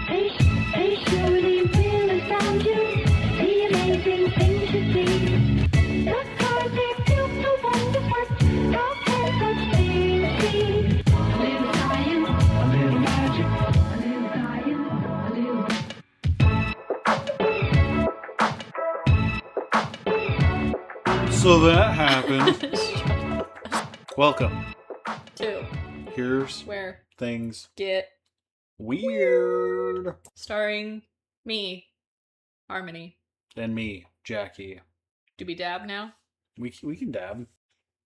surely will have found you the amazing things you see. The project built the wonders work. How can such things be? A little science, a little magic, a little science, a little. So that happened. Welcome. Two. Here's Where things get weird. starring me, Harmony. And me, Jackie. Do we dab now? We can dab.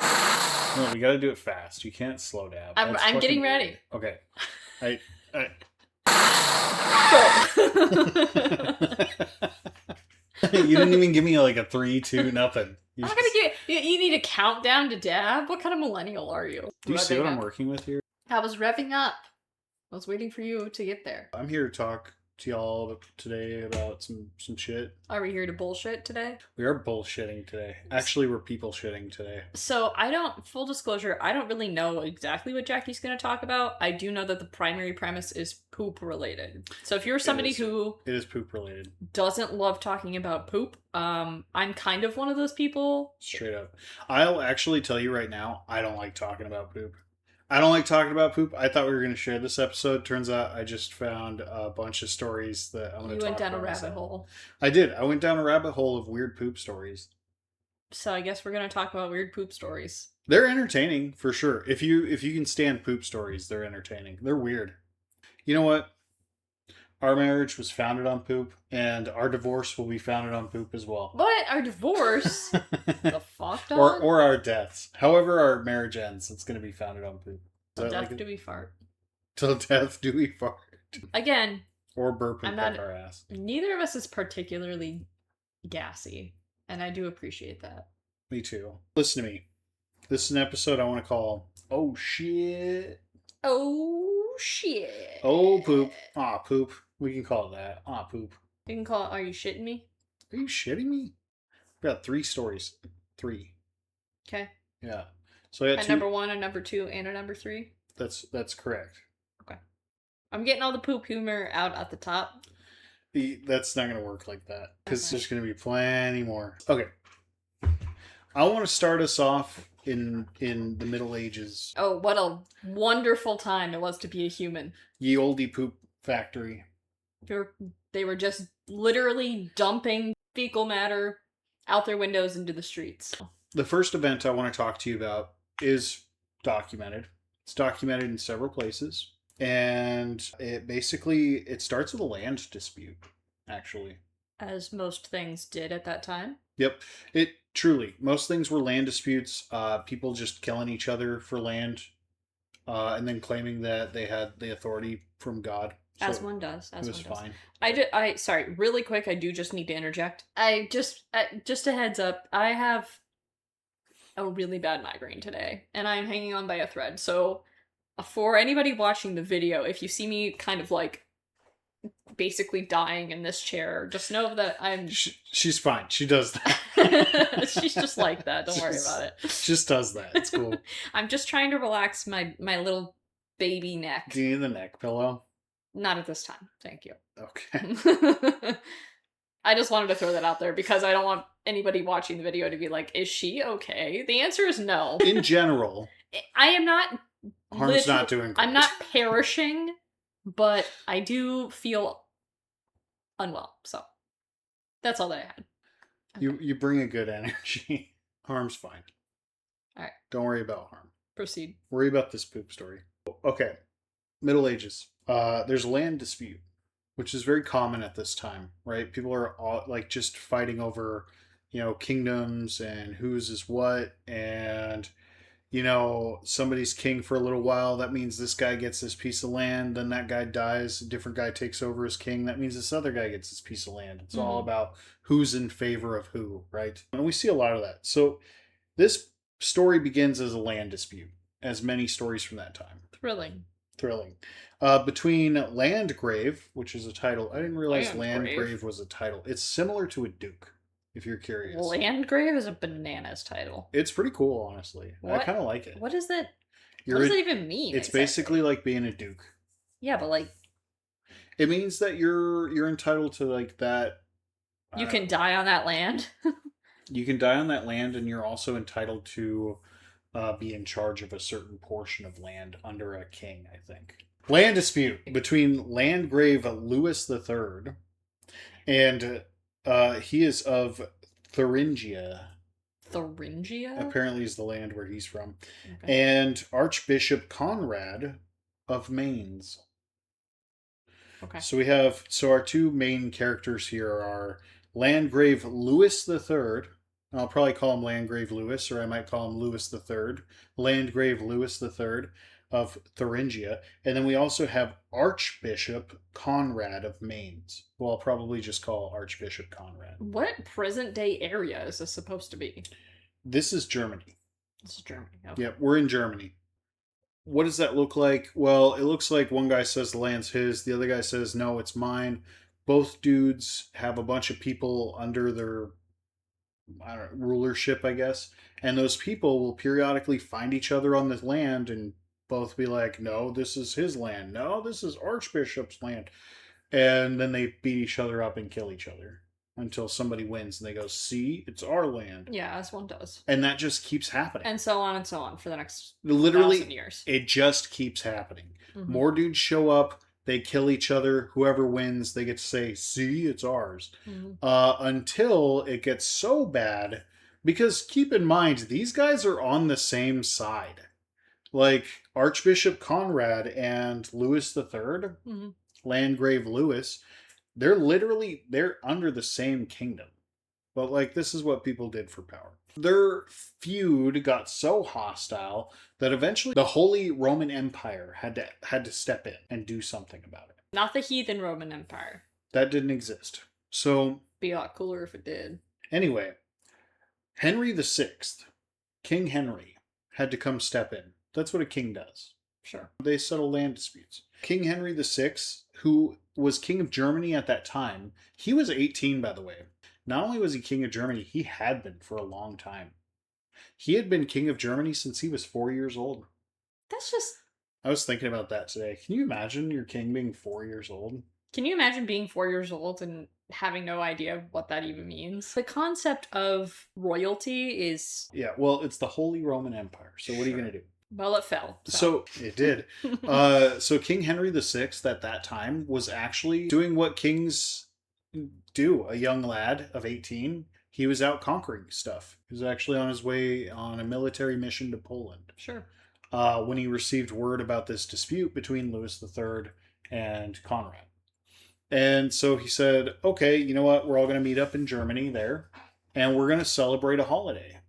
No, we gotta do it fast. You can't slow dab. I'm getting ready. Okay. You didn't even give me like a 3, 2, nothing. I'm not gonna get. You need a countdown to dab. What kind of millennial are you? Do you see what I'm working with here? I was revving up. I was waiting for you to get there. I'm here to talk to y'all today about some shit. Are we here to bullshit today? We are bullshitting today. Actually, we're people shitting today. So full disclosure, I don't really know exactly what Jackie's going to talk about. I do know that the primary premise is poop related. So if you're somebody who... It is poop related. ...doesn't love talking about poop, I'm kind of one of those people. Straight up. I'll actually tell you right now, I don't like talking about poop. I don't like talking about poop. I thought we were going to share this episode. Turns out I just found a bunch of stories that I'm going to talk about. You went down a rabbit hole. I did. I went down a rabbit hole of weird poop stories. So I guess we're going to talk about weird poop stories. They're entertaining, for sure. If you can stand poop stories, they're entertaining. They're weird. You know what? Our marriage was founded on poop, and our divorce will be founded on poop as well. What? Our divorce? The fuck, dog? Or our deaths. However our marriage ends, it's going to be founded on poop. Till death do we fart. Till death do we fart. Again. Or burp and fuck our ass. Neither of us is particularly gassy, and I do appreciate that. Me too. Listen to me. This is an episode I want to call, Oh Shit. Oh shit. Oh poop. Aw, poop. We can call it that. Aw, poop. You can call it, Are You Shitting Me? Are you shitting me? We got 3 stories. 3. Okay. Yeah. So I got a number 1, a number 2, and a number 3? That's correct. Okay. I'm getting all the poop humor out at the top. That's not going to work like that. Because there's going to be plenty more. Okay. I want to start us off in the Middle Ages. Oh, what a wonderful time it was to be a human. Ye olde poop factory. They were just literally dumping fecal matter out their windows into the streets. The first event I want to talk to you about is documented. It's documented in several places. And it starts with a land dispute, actually. As most things did at that time. Yep. Truly, most things were land disputes, people just killing each other for land, and then claiming that they had the authority from God. So as one does. It was fine. Sorry, really quick, I do just need to interject. Just a heads up, I have a really bad migraine today, and I'm hanging on by a thread. So, for anybody watching the video, if you see me kind of like basically dying in this chair, just know that I'm... She's fine. She does that. She's just like that. Don't worry about it. Just does that. It's cool. I'm just trying to relax my little baby neck. Do you need the neck pillow? Not at this time. Thank you. Okay. I just wanted to throw that out there because I don't want anybody watching the video to be like, is she okay? The answer is no. In general. I am not... Harm's not doing great. I'm not perishing, but I do feel unwell. So that's all that I had. Okay. You bring a good energy. Harm's fine. All right. Don't worry about harm. Proceed. Worry about this poop story. Okay. Middle Ages. There's a land dispute, which is very common at this time, right? People are all, like just fighting over, kingdoms and whose is what, and somebody's king for a little while. That means this guy gets this piece of land. Then that guy dies. A different guy takes over as king. That means this other guy gets this piece of land. It's all about who's in favor of who, right? And we see a lot of that. So this story begins as a land dispute, as many stories from that time. Thrilling. Between Landgrave, which is a title. I didn't realize Landgrave was a title. It's similar to a duke, if you're curious. Landgrave is a bananas title. It's pretty cool, honestly. I kind of like it. What is it? What does it even mean? It's basically like being a duke. Yeah, but like... It means that you're entitled to like that. You can die on that land. You can die on that land, and you're also entitled to be in charge of a certain portion of land under a king, I think. Land dispute between Landgrave Louis III, and he is of Thuringia. Thuringia? Apparently is the land where he's from. Okay. And Archbishop Conrad of Mainz. Okay. So our two main characters here are Landgrave Louis III. I'll probably call him Landgrave Louis, or I might call him Louis III. Landgrave Louis III of Thuringia. And then we also have Archbishop Conrad of Mainz, who I'll probably just call Archbishop Conrad. What present day area is this supposed to be? This is Germany. This is Germany. Okay. Yep, we're in Germany. What does that look like? Well, it looks like one guy says the land's his, the other guy says, no, it's mine. Both dudes have a bunch of people under their rulership, I guess. And those people will periodically find each other on the land and both be like, no, this is his land. No, this is Archbishop's land. And then they beat each other up and kill each other until somebody wins and they go, see, it's our land. Yeah, as one does. And that just keeps happening. And so on for the next literally 1,000 years. It just keeps happening. Mm-hmm. More dudes show up, they kill each other. Whoever wins, they get to say, see, it's ours. Mm-hmm. Until it gets so bad, because keep in mind, these guys are on the same side. Like Archbishop Conrad and Louis III, mm-hmm. Landgrave Louis, they're under the same kingdom. But like, this is what people did for power. Their feud got so hostile that eventually the Holy Roman Empire had to step in and do something about it. Not the heathen Roman Empire. That didn't exist. So be a lot cooler if it did. Anyway, Henry VI, King Henry, had to come step in. That's what a king does. Sure. They settle land disputes. King Henry VI, who was king of Germany at that time, he was 18, by the way. Not only was he king of Germany, he had been for a long time. He had been king of Germany since he was 4 years old. That's just... I was thinking about that today. Can you imagine your king being 4 years old? Can you imagine being 4 years old and having no idea what that even means? The concept of royalty is... Yeah, well, it's the Holy Roman Empire. So what are you going to do? Well, it fell. So it did. So King Henry VI at that time was actually doing what kings do. A young lad of 18, he was out conquering stuff. He was actually on his way on a military mission to Poland. Sure. When he received word about this dispute between Louis III and Conrad. And so he said, okay, you know what? We're all going to meet up in Germany there, and we're going to celebrate a holiday.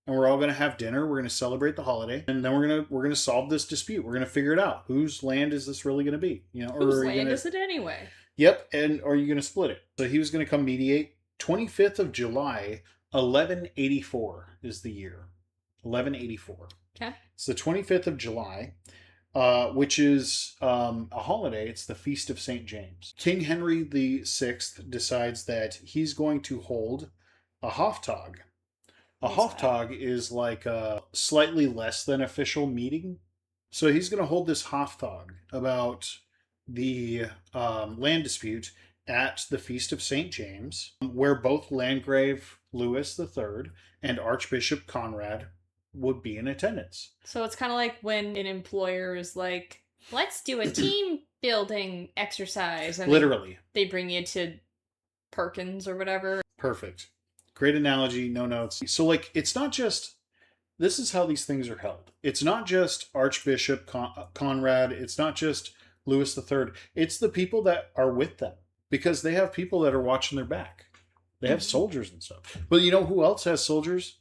And we're all going to have dinner. We're going to celebrate the holiday, and then we're going to solve this dispute. We're going to figure it out. Whose land is this really going to be? You know, whose land is it anyway? Yep, and are you going to split it? So he was going to come mediate. 25th of July, 1184 is the year. 1184. Okay. It's the 25th of July, which is a holiday. It's the Feast of St. James. King Henry VI decides that he's going to hold a Hoftag. A Hoftag is like a slightly less than official meeting. So he's going to hold this Hoftag about the land dispute at the Feast of St. James, where both Landgrave Louis III and Archbishop Conrad would be in attendance. So it's kind of like when an employer is like, let's do a team building exercise. And literally. They bring you to Perkins or whatever. Perfect. Great analogy, no notes. So, like, it's not just... This is how these things are held. It's not just Archbishop Conrad. It's not just Louis III. It's the people that are with them. Because they have people that are watching their back. They have soldiers and stuff. But you know who else has soldiers?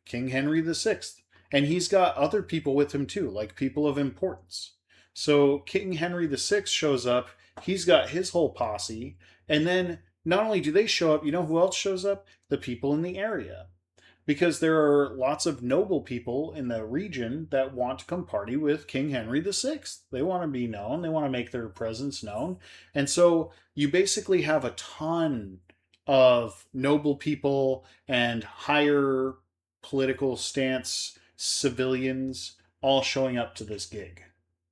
King Henry VI. And he's got other people with him too, like people of importance. So King Henry VI shows up. He's got his whole posse. And then not only do they show up, you know who else shows up? The people in the area. Because there are lots of noble people in the region that want to come party with King Henry VI. They want to be known. They want to make their presence known. And so you basically have a ton of noble people and higher political stance civilians all showing up to this gig.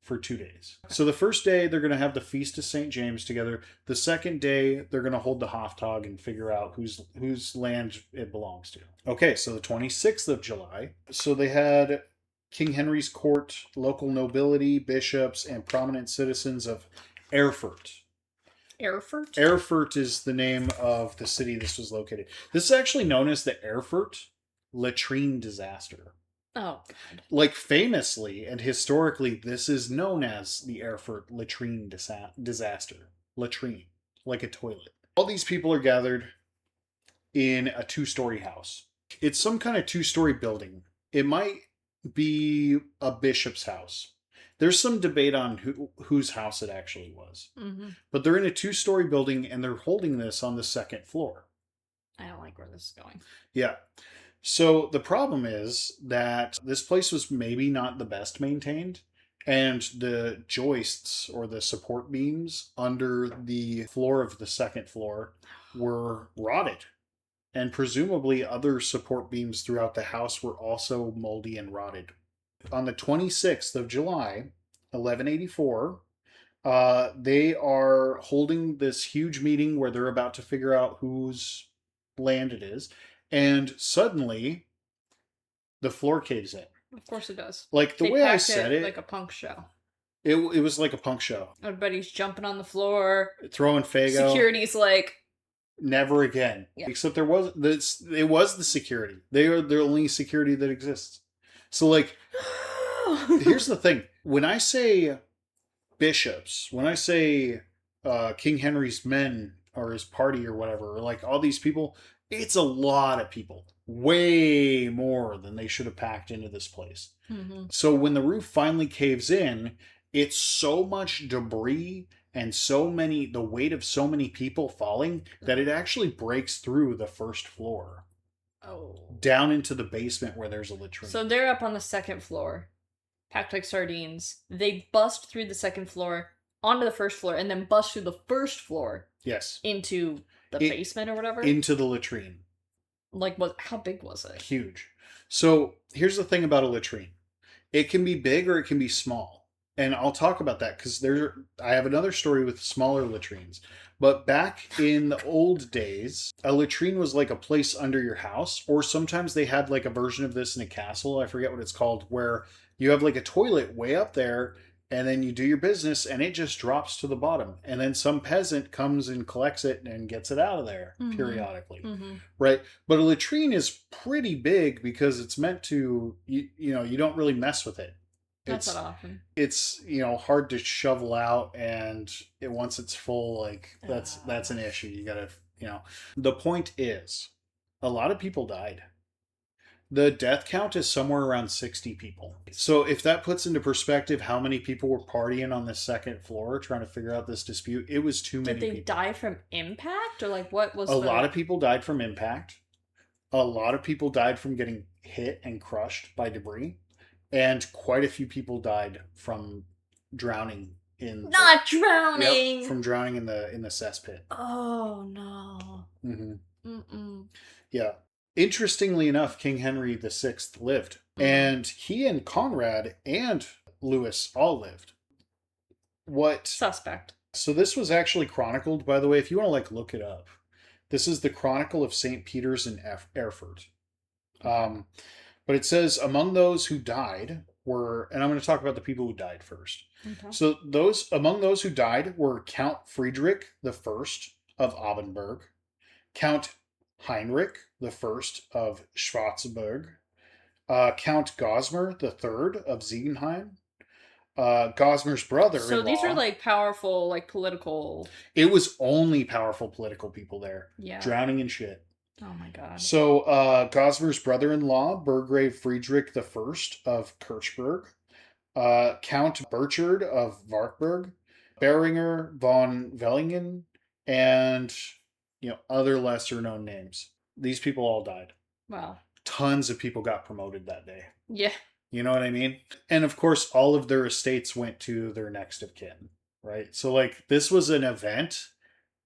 for 2 days. So the first day, they're going to have the Feast of St. James together. The second day, they're going to hold the Hoftag and figure out whose land it belongs to. Okay, so the 26th of July. So they had King Henry's court, local nobility, bishops, and prominent citizens of Erfurt. Erfurt? Erfurt is the name of the city this was located. This is actually known as the Erfurt latrine disaster. Oh, God. Like, famously and historically, this is known as the Erfurt latrine disaster. Latrine, like a toilet. All these people are gathered in a 2-story house. It's some kind of 2-story building. It might be a bishop's house. There's some debate on whose house it actually was. Mm-hmm. But they're in a 2-story building, and they're holding this on the 2nd floor. I don't like where this is going. Yeah. So the problem is that this place was maybe not the best maintained, and the joists or the support beams under the floor of the 2nd floor were rotted. And presumably other support beams throughout the house were also moldy and rotted. On the 26th of July, 1184, they are holding this huge meeting where they're about to figure out whose land it is. And suddenly, the floor caves in. Of course it does. Like, the way I said it, like a punk show. it was like a punk show. Everybody's jumping on the floor. Throwing Faygo. Security's like, never again. Yeah. Except it was the security. They are the only security that exists. So, like, here's the thing. When I say bishops, when I say King Henry's men or his party or whatever, or like all these people, it's a lot of people. Way more than they should have packed into this place. Mm-hmm. So when the roof finally caves in, it's so much debris and the weight of so many people falling that it actually breaks through the 1st floor. Oh. Down into the basement where there's a latrine. So they're up on the 2nd floor, packed like sardines. They bust through the 2nd floor onto the 1st floor and then bust through the 1st floor. Yes. Into the basement or whatever? Into the latrine. Like, how big was it? Huge. So here's the thing about a latrine. It can be big or it can be small. And I'll talk about that because I have another story with smaller latrines. But back in the old days, a latrine was like a place under your house, or sometimes they had like a version of this in a castle. I forget what it's called, where you have like a toilet way up there, and then you do your business and it just drops to the bottom. And then some peasant comes and collects it and gets it out of there periodically. Mm-hmm. Right? But a latrine is pretty big because it's meant to, you don't really mess with it. Not that often. It's, hard to shovel out, and once it's full, like, that's an issue. You gotta, The point is, a lot of people died. The death count is somewhere around 60 people. So if that puts into perspective how many people were partying on the 2nd floor trying to figure out this dispute, it was too many people. Did they die from impact? Or like what was A lot of people died from impact. A lot of people died from getting hit and crushed by debris. And quite a few people died from drowning drowning! Yep, from drowning in the cesspit. Oh, no. Mm-hmm. Mm-mm. Yeah. Interestingly enough, King Henry VI lived. And he and Conrad and Louis all lived. Suspect. So this was actually chronicled, by the way, if you want to look it up. This is the Chronicle of St. Peter's in Erfurt. But it says, among those who died were, and I'm going to talk about the people who died first. Okay. So among those who died were Count Friedrich I of Abenberg, Count Heinrich I of Schwarzburg, Count Gosmer III of Ziegenheim, Gosmer's brother. So these are powerful, political. It was only powerful political people there. Yeah. Drowning in shit. Oh my god. So Gosmer's brother-in-law, Burgrave Friedrich I of Kirchberg, Count Burchard of Wartburg, Beringer von Vellingen, and other lesser-known names. These people all died. Wow. Tons of people got promoted that day. Yeah. You know what I mean? And of course, all of their estates went to their next of kin, right? So this was an event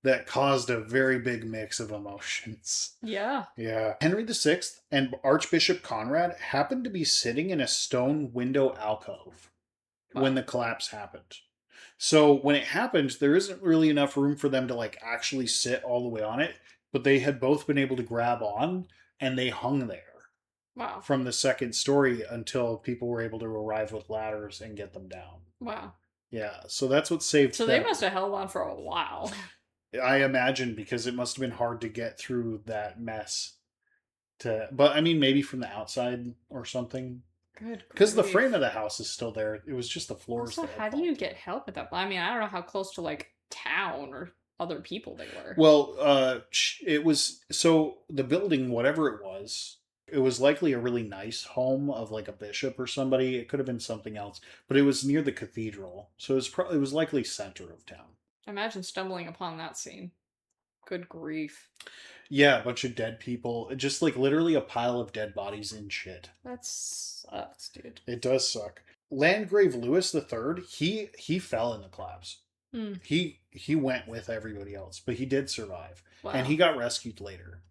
that caused a very big mix of emotions. Yeah. Yeah. Henry VI and Archbishop Conrad happened to be sitting in a stone window alcove. when the collapse happened. So when it happened, there isn't really enough room for them to like actually sit all the way on it, but they had both been able to grab on and they hung there Wow. from the second story until people were able to arrive with ladders and get them down. Wow. Yeah, so that's what saved So them. they must have held on for a while. I imagine because it must have been hard to get through that mess. But I mean, maybe from the outside or something. Good. Because the frame of the house is still there. It was just the floors. Also, how do you get help with that? I mean, I don't know how close to like town or other people they were. Well, it was so the building, whatever it was likely a really nice home of like a bishop or somebody. It could have been something else, but it was near the cathedral, so it was likely center of town. Imagine stumbling upon that scene. Good grief. Yeah, a bunch of dead people. Just like literally a pile of dead bodies in shit. That sucks, dude. It does suck. Landgrave Louis III, he fell in the collapse. Mm. He went with everybody else, but he did survive. Wow. And he got rescued later.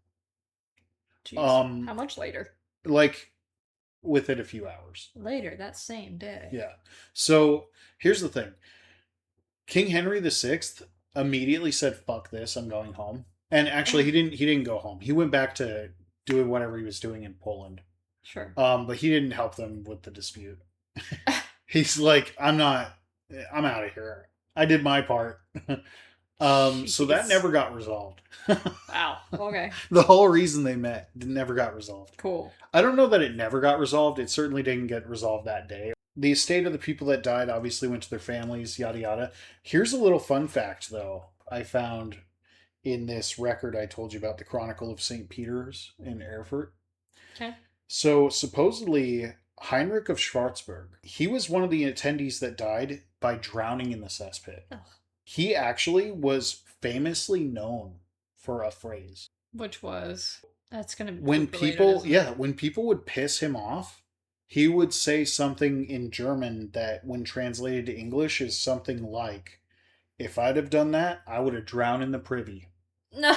Jeez. How much later? Like within a few hours. Later, that same day. Yeah. So here's the thing. King Henry VI immediately said, "Fuck this, I'm going home." And actually he didn't go home. He went back to doing whatever he was doing in Poland. Sure. But he didn't help them with the dispute. He's like, I'm out of here. I did my part. So that never got resolved. Wow. Okay. The whole reason they met never got resolved. Cool. I don't know that it never got resolved. It certainly didn't get resolved that day. The estate of the people that died obviously went to their families, yada yada. Here's a little fun fact, though, I found in this record I told you about, the Chronicle of St. Peter's in Erfurt. Okay. So supposedly Heinrich of Schwarzburg, he was one of the attendees that died by drowning in the cesspit. Ugh. He actually was famously known for a phrase. Which was, that's going to be when people, when people would piss him off, he would say something in German that when translated to English is something like, "If I'd have done that, I would have drowned in the privy." No.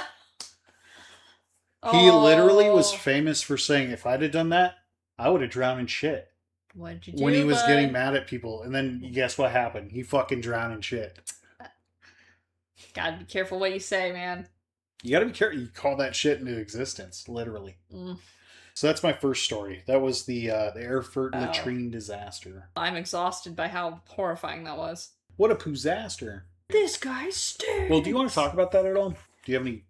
He literally was famous for saying, "If I'd have done that, I would have drowned in shit." What'd you do, when he was getting mad at people. And then guess what happened? He fucking drowned in shit. Gotta be careful what you say, man. You gotta be careful. You call that shit into existence, literally. Mm. So that's my first story. That was the Erfurt latrine disaster. I'm exhausted by how horrifying that was. What a poozaster. This guy stinks. Well, do you want to talk about that at all? Do you have any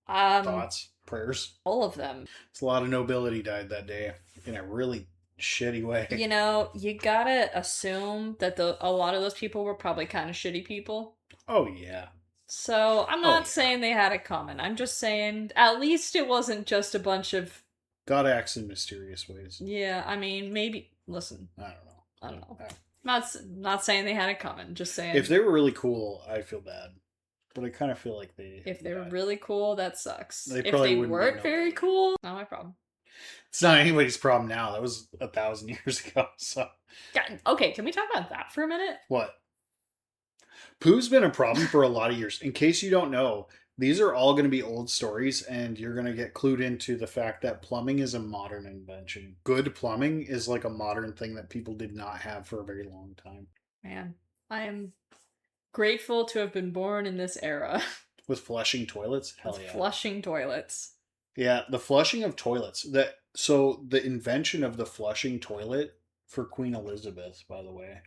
thoughts, prayers? All of them. It's a lot of nobility died that day in a really shitty way. You know, you gotta assume that a lot of those people were probably kind of shitty people. Oh, yeah. So, I'm not saying they had it coming. I'm just saying, at least it wasn't just a bunch of... God acts in mysterious ways. Yeah, I mean, maybe... Listen. I don't know. Not saying they had it coming, just saying... If they were really cool, I feel bad. But I kind of feel like they... If they were really cool, that sucks. If they weren't very cool, not my problem. It's not anybody's problem now. That was 1,000 years ago, so... Yeah, okay, can we talk about that for a minute? What? Poo's been a problem for a lot of years. In case you don't know, these are all going to be old stories, and you're going to get clued into the fact that plumbing is a modern invention. Good plumbing is like a modern thing that people did not have for a very long time. Man, I am grateful to have been born in this era. With flushing toilets? Hell yeah. Flushing toilets. Yeah, the flushing of toilets. So the invention of the flushing toilet for Queen Elizabeth, by the way.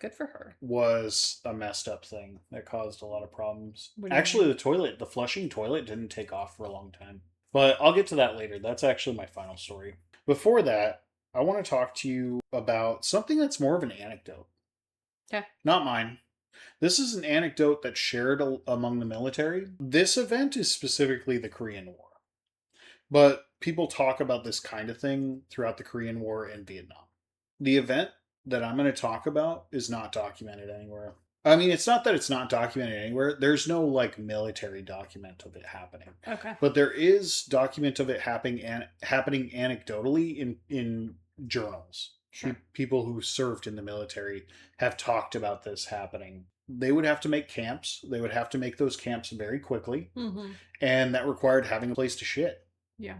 Good for her. Was a messed up thing that caused a lot of problems. Actually, the flushing toilet didn't take off for a long time. But I'll get to that later. That's actually my final story. Before that, I want to talk to you about something that's more of an anecdote. Okay. Not mine. This is an anecdote that's shared among the military. This event is specifically the Korean War. But people talk about this kind of thing throughout the Korean War and Vietnam. The event that I'm going to talk about is not documented anywhere. I mean, it's not that it's not documented anywhere. There's no like military document of it happening. Okay. But there is document of it happening anecdotally in journals. Sure. People who served in the military have talked about this happening. They would have to make camps. They would have to make those camps very quickly. Mm-hmm. And that required having a place to shit. Yeah.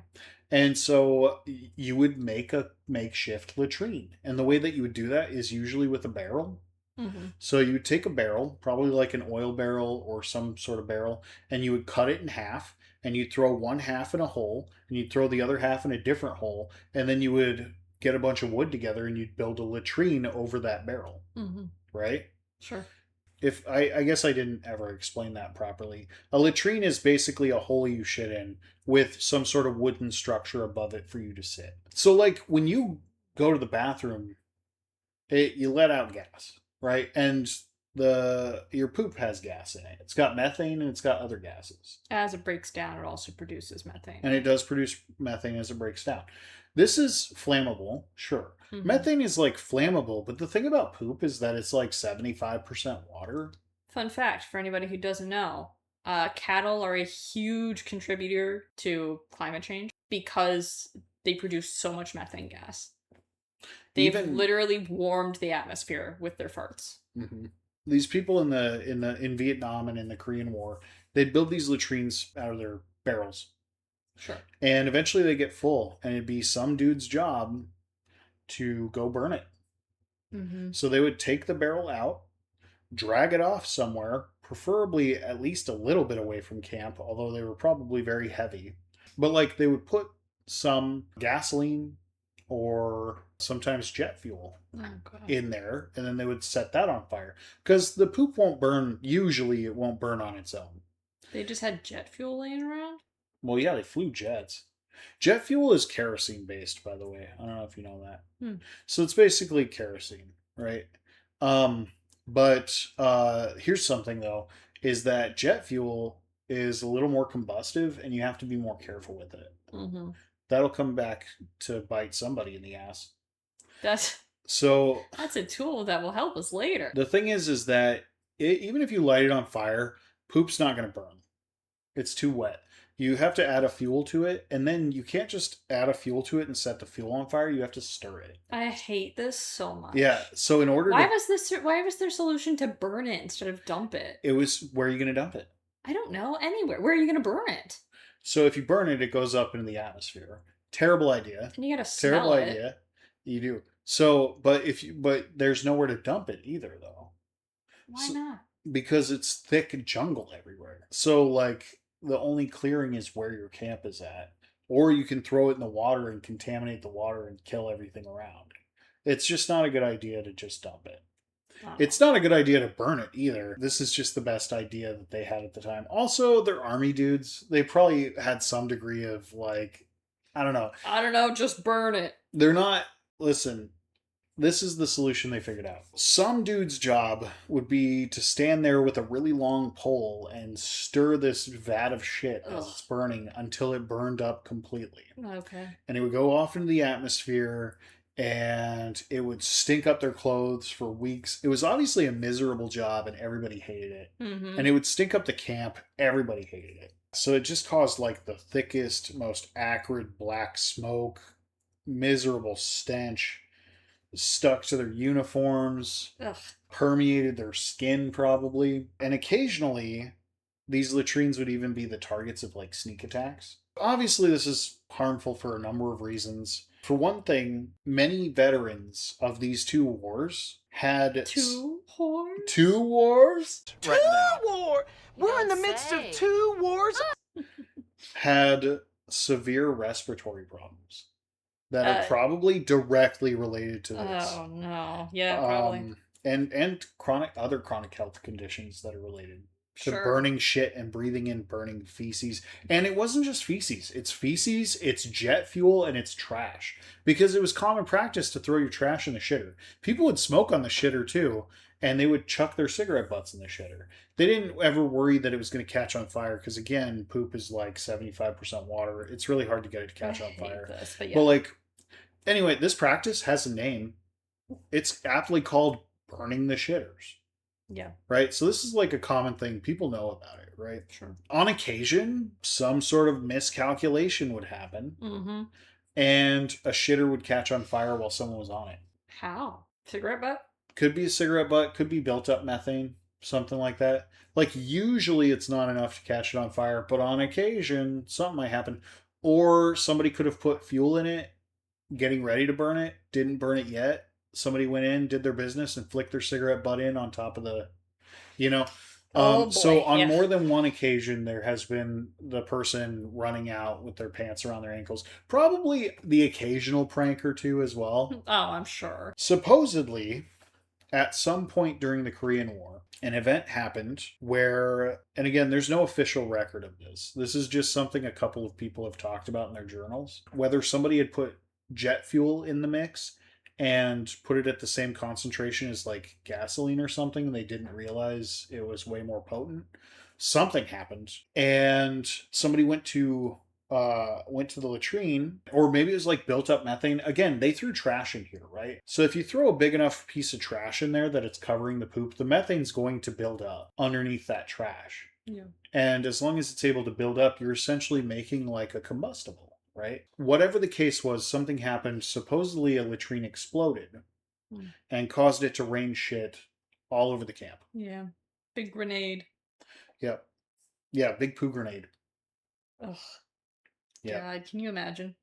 And so you would make a makeshift latrine. And the way that you would do that is usually with a barrel. Mm-hmm. So you would take a barrel, probably like an oil barrel or some sort of barrel, and you would cut it in half, and you'd throw one half in a hole, and you'd throw the other half in a different hole, and then you would get a bunch of wood together and you'd build a latrine over that barrel, Mm-hmm. right? Sure. If I guess I didn't ever explain that properly. A latrine is basically a hole you shit in with some sort of wooden structure above it for you to sit. So like when you go to the bathroom, you let out gas, right? And the your poop has gas in it. It's got methane and it's got other gases. As it breaks down, it also produces methane. And it does produce methane as it breaks down. This is flammable, sure. Mm-hmm. Methane is like flammable, but the thing about poop is that it's like 75% water. Fun fact for anybody who doesn't know, cattle are a huge contributor to climate change because they produce so much methane gas. They've literally warmed the atmosphere with their farts. Mm-hmm. These people in Vietnam and in the Korean War, they'd build these latrines out of their barrels. Sure. And eventually they get full, and it'd be some dude's job to go burn it. Mm-hmm. So they would take the barrel out, drag it off somewhere, preferably at least a little bit away from camp, although they were probably very heavy. But like they would put some gasoline or sometimes jet fuel in there, and then they would set that on fire. Because the poop won't burn, usually it won't burn on its own. They just had jet fuel laying around? Well, yeah, they flew jets. Jet fuel is kerosene based, by the way. I don't know if you know that. So it's basically kerosene, right? But here's something though, is that jet fuel is a little more combustive and you have to be more careful with it. Mm-hmm. That'll come back to bite somebody in the ass. That's a tool that will help us later. The thing is that even if you light it on fire, poop's not going to burn. It's too wet. You have to add a fuel to it, and then you can't just add a fuel to it and set the fuel on fire. You have to stir it. I hate this so much. Yeah, so in order why was their solution to burn it instead of dump it? It was, where are you going to dump it? I don't know. Anywhere. Where are you going to burn it? So if you burn it, it goes up into the atmosphere. Terrible idea. And you got to smell it. Terrible idea. You do. So, but there's nowhere to dump it either, though. Why not? Because it's thick jungle everywhere. So, like, the only clearing is where your camp is at. Or you can throw it in the water and contaminate the water and kill everything around. It's just not a good idea to just dump it. Oh. It's not a good idea to burn it either. This is just the best idea that they had at the time. Also, they're army dudes. They probably had some degree of, like, I don't know, just burn it. They're not, listen, this is the solution they figured out. Some dude's job would be to stand there with a really long pole and stir this vat of shit as it's burning until it burned up completely. Okay. And it would go off into the atmosphere and it would stink up their clothes for weeks. It was obviously a miserable job and everybody hated it. Mm-hmm. And it would stink up the camp. Everybody hated it. So it just caused like the thickest, most acrid black smoke, miserable stench. Stuck to their uniforms, permeated their skin probably, and occasionally these latrines would even be the targets of like sneak attacks. Obviously this is harmful for a number of reasons. For one thing, many veterans of these two wars had... Two wars? Two wars? Right now. War! We're in the midst of two wars! Had severe respiratory problems that are probably directly related to this. Oh no! Yeah, probably. And other chronic health conditions that are related to burning shit and breathing in burning feces. And it wasn't just feces; it's feces, it's jet fuel, and it's trash. Because it was common practice to throw your trash in the shitter. People would smoke on the shitter too, and they would chuck their cigarette butts in the shitter. They didn't ever worry that it was going to catch on fire because again, poop is like 75% water. It's really hard to get it to catch on fire. But like. Anyway, this practice has a name. It's aptly called burning the shitters. Yeah. Right? So this is like a common thing. People know about it, right? Sure. On occasion, some sort of miscalculation would happen. Mm-hmm. And a shitter would catch on fire while someone was on it. How? Cigarette butt? Could be a cigarette butt. Could be built up methane. Something like that. Like usually it's not enough to catch it on fire. But on occasion, something might happen. Or somebody could have put fuel in it. Getting ready to burn it, didn't burn it yet, somebody went in, did their business, and flicked their cigarette butt in on top of the, you know. Oh, boy, So on yeah. more than one occasion, there has been the person running out with their pants around their ankles. Probably the occasional prank or two as well. Oh, I'm sure. Supposedly, at some point during the Korean War, an event happened where, and again, there's no official record of this. This is just something a couple of people have talked about in their journals. Whether somebody had put jet fuel in the mix and put it at the same concentration as like gasoline or something, and they didn't realize it was way more potent. Something happened, and somebody went to the latrine, or maybe it was like built up methane. Again, they threw trash in here, right? So if you throw a big enough piece of trash in there that it's covering the poop, the methane's going to build up underneath that trash. Yeah. And as long as it's able to build up, you're essentially making like a combustible, right? Whatever the case was, something happened. Supposedly a latrine exploded and caused it to rain shit all over the camp. Yeah. Big grenade. Yep. Yeah, big poo grenade. Ugh. Yeah. God, can you imagine?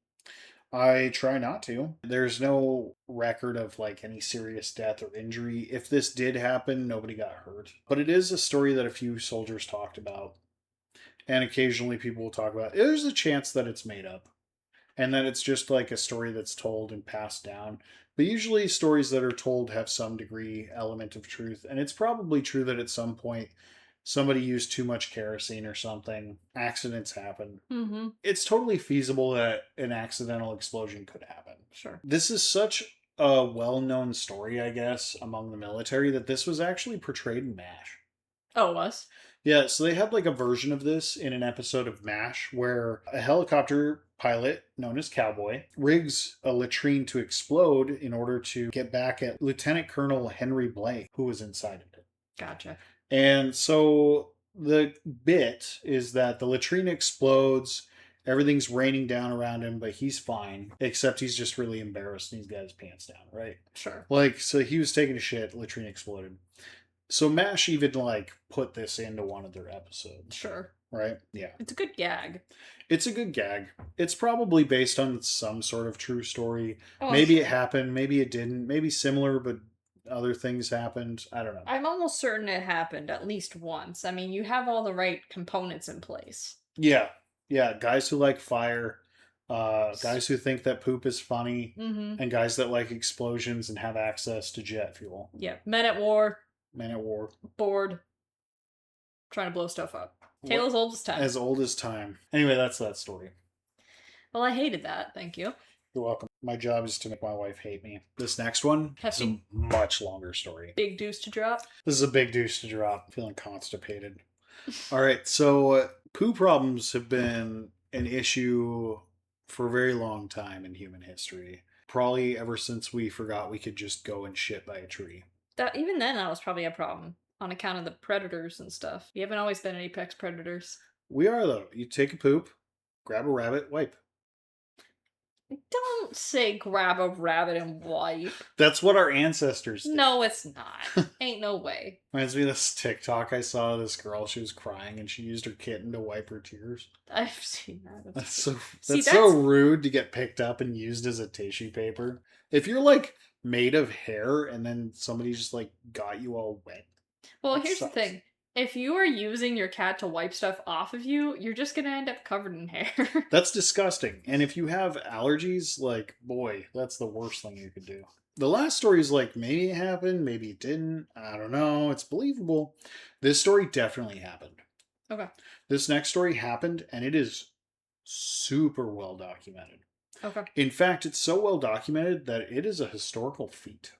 I try not to. There's no record of like any serious death or injury. If this did happen, nobody got hurt. But it is a story that a few soldiers talked about. And occasionally people will talk about it. There's a chance that it's made up. And that it's just like a story that's told and passed down. But usually stories that are told have some degree element of truth. And it's probably true that at some point somebody used too much kerosene or something. Accidents happen. Mm-hmm. It's totally feasible that an accidental explosion could happen. Sure. This is such a well-known story, I guess, among the military that this was actually portrayed in MASH. Oh, it was? Yeah, so they had like a version of this in an episode of MASH where a helicopter pilot known as Cowboy rigs a latrine to explode in order to get back at Lieutenant Colonel Henry Blake, who was inside of it. Gotcha. And so the bit is that the latrine explodes, everything's raining down around him, but he's fine, except he's just really embarrassed and he's got his pants down, right? Sure. Like, so he was taking a shit, latrine exploded. So MASH even like put this into one of their episodes. Sure. Right? Yeah. It's a good gag. It's a good gag. It's probably based on some sort of true story. Oh, maybe sure. it happened, maybe it didn't, maybe similar, but other things happened. I don't know. I'm almost certain it happened at least once. I mean, you have all the right components in place. Yeah. Yeah. Guys who like fire, guys who think that poop is funny, and guys that like explosions and have access to jet fuel. Yeah. Men at war. Men at war. Bored. Trying to blow stuff up. Tale as old as time. As old as time. Anyway, that's that story. Well, I hated that. Thank you. You're welcome. My job is to make my wife hate me. This next one is a much longer story. Big deuce to drop. This is a big deuce to drop. I'm feeling constipated. All right, so poo problems have been an issue for a very long time in human history. Probably ever since we forgot we could just go and shit by a tree. Even then, that was probably a problem on account of the predators and stuff. We haven't always been apex predators. We are, though. You take a poop, grab a rabbit, wipe. Don't say grab a rabbit and wipe. That's what our ancestors did. No, it's not. Ain't no way. Reminds me of this TikTok I saw. This girl, she was crying and she used her kitten to wipe her tears. I've seen that. That's so rude to get picked up and used as a tissue paper. If you're like made of hair and then somebody just like got you all wet. Well, here's the thing. If you are using your cat to wipe stuff off of you, you're just gonna end up covered in hair. That's disgusting. And if you have allergies, like, boy, that's the worst thing you could do. The last story is like, maybe it happened, maybe it didn't. I don't know. It's believable. This story definitely happened. Okay. This next story happened, and it is super well documented. Okay. In fact, it's so well documented that it is a historical feat.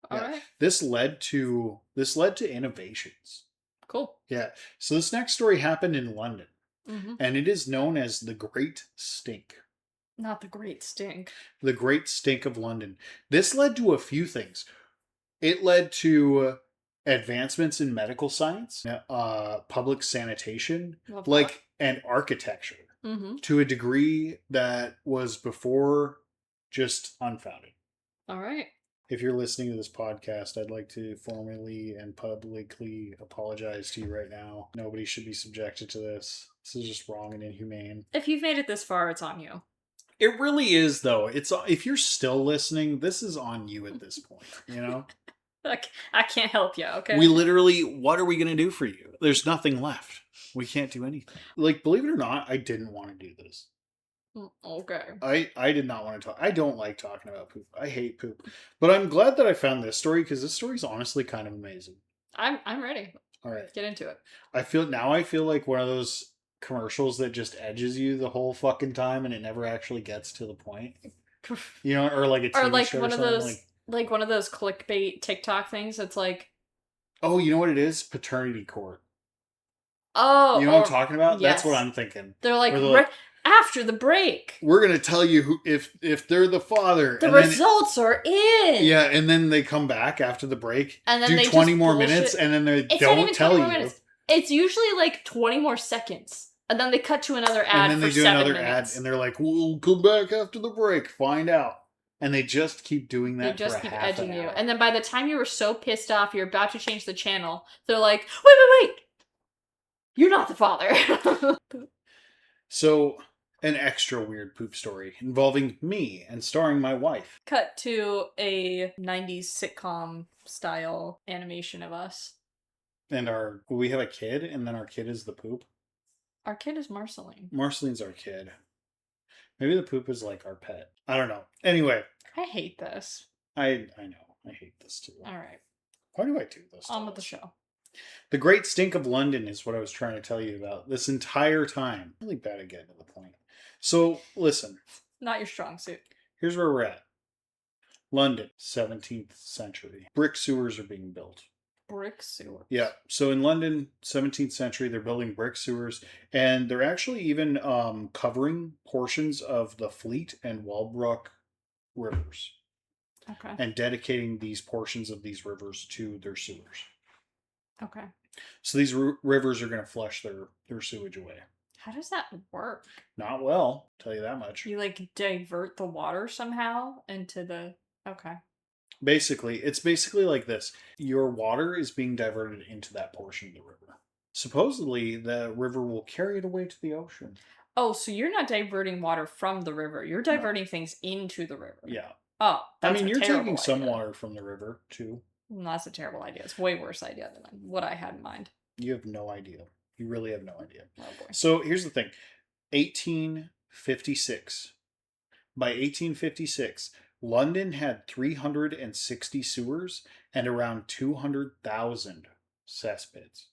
All right. This led to innovations. Cool. Yeah. So this next story happened in London, Mm-hmm. and it is known as the Great Stink. Not the Great Stink. The Great Stink of London. This led to a few things. It led to advancements in medical science, public sanitation, and architecture to a degree that was before just unfounded. All right. If you're listening to this podcast, I'd like to formally and publicly apologize to you right now. Nobody should be subjected to this. This is just wrong and inhumane. If you've made it this far, it's on you. It really is, though. It's if you're still listening, this is on you at this point, you know? I can't help you, okay? We literally, what are we going to do for you? There's nothing left. We can't do anything. Like, believe it or not, I didn't want to do this. Okay. I did not want to talk. I don't like talking about poop. I hate poop. But I'm glad that I found this story because this story is honestly kind of amazing. I'm ready. All right. Get into it. I feel like one of those commercials that just edges you the whole fucking time and it never actually gets to the point. You know, or like a TV or like show one or of something. those like one of those clickbait TikTok things. It's like, oh, you know what it is? Paternity court. oh, you know what I'm talking about? Yes. That's what I'm thinking. They're like, after the break, we're gonna tell you who if they're the father. The results are in. Yeah, and then they come back after the break, and then do they 20 just more bullshit. minutes, and then they it's don't tell you. Minutes. It's usually like 20 more seconds, and then they cut to another ad. And then they do another ad, and they're like, "We'll come back after the break, find out." And they just keep doing that. They just keep edging you, and then by the time you were so pissed off, you're about to change the channel. They're like, "Wait! You're not the father." So, an extra weird poop story involving me and starring my wife. Cut to a 90s sitcom style animation of us. And we have a kid, and then our kid is the poop. Our kid is Marceline. Marceline's our kid. Maybe the poop is like our pet. I don't know. Anyway. I hate this. I know. I hate this too. Alright. Why do I do this? On with the show. The Great Stink of London is what I was trying to tell you about this entire time. Really bad at getting to the point. So, listen. Not your strong suit. Here's where we're at. London, 17th century. Brick sewers are being built. Brick sewers? Yeah. So in London, 17th century, they're building brick sewers. And they're actually even covering portions of the Fleet and Walbrook rivers. Okay. And dedicating these portions of these rivers to their sewers. Okay. So these rivers are going to flush their sewage away. How does that work? Not well, I'll tell you that much. You like divert the water somehow into the... Okay. It's basically like this. Your water is being diverted into that portion of the river. Supposedly, the river will carry it away to the ocean. Oh, so you're not diverting water from the river. You're diverting things into the river. Yeah. Oh, that's you're taking some idea. water from the river, too. Well, that's a terrible idea. It's way worse idea than what I had in mind. You have no idea. You really have no idea. Oh, boy. So, here's the thing. 1856. By 1856, London had 360 sewers and around 200,000 cesspits.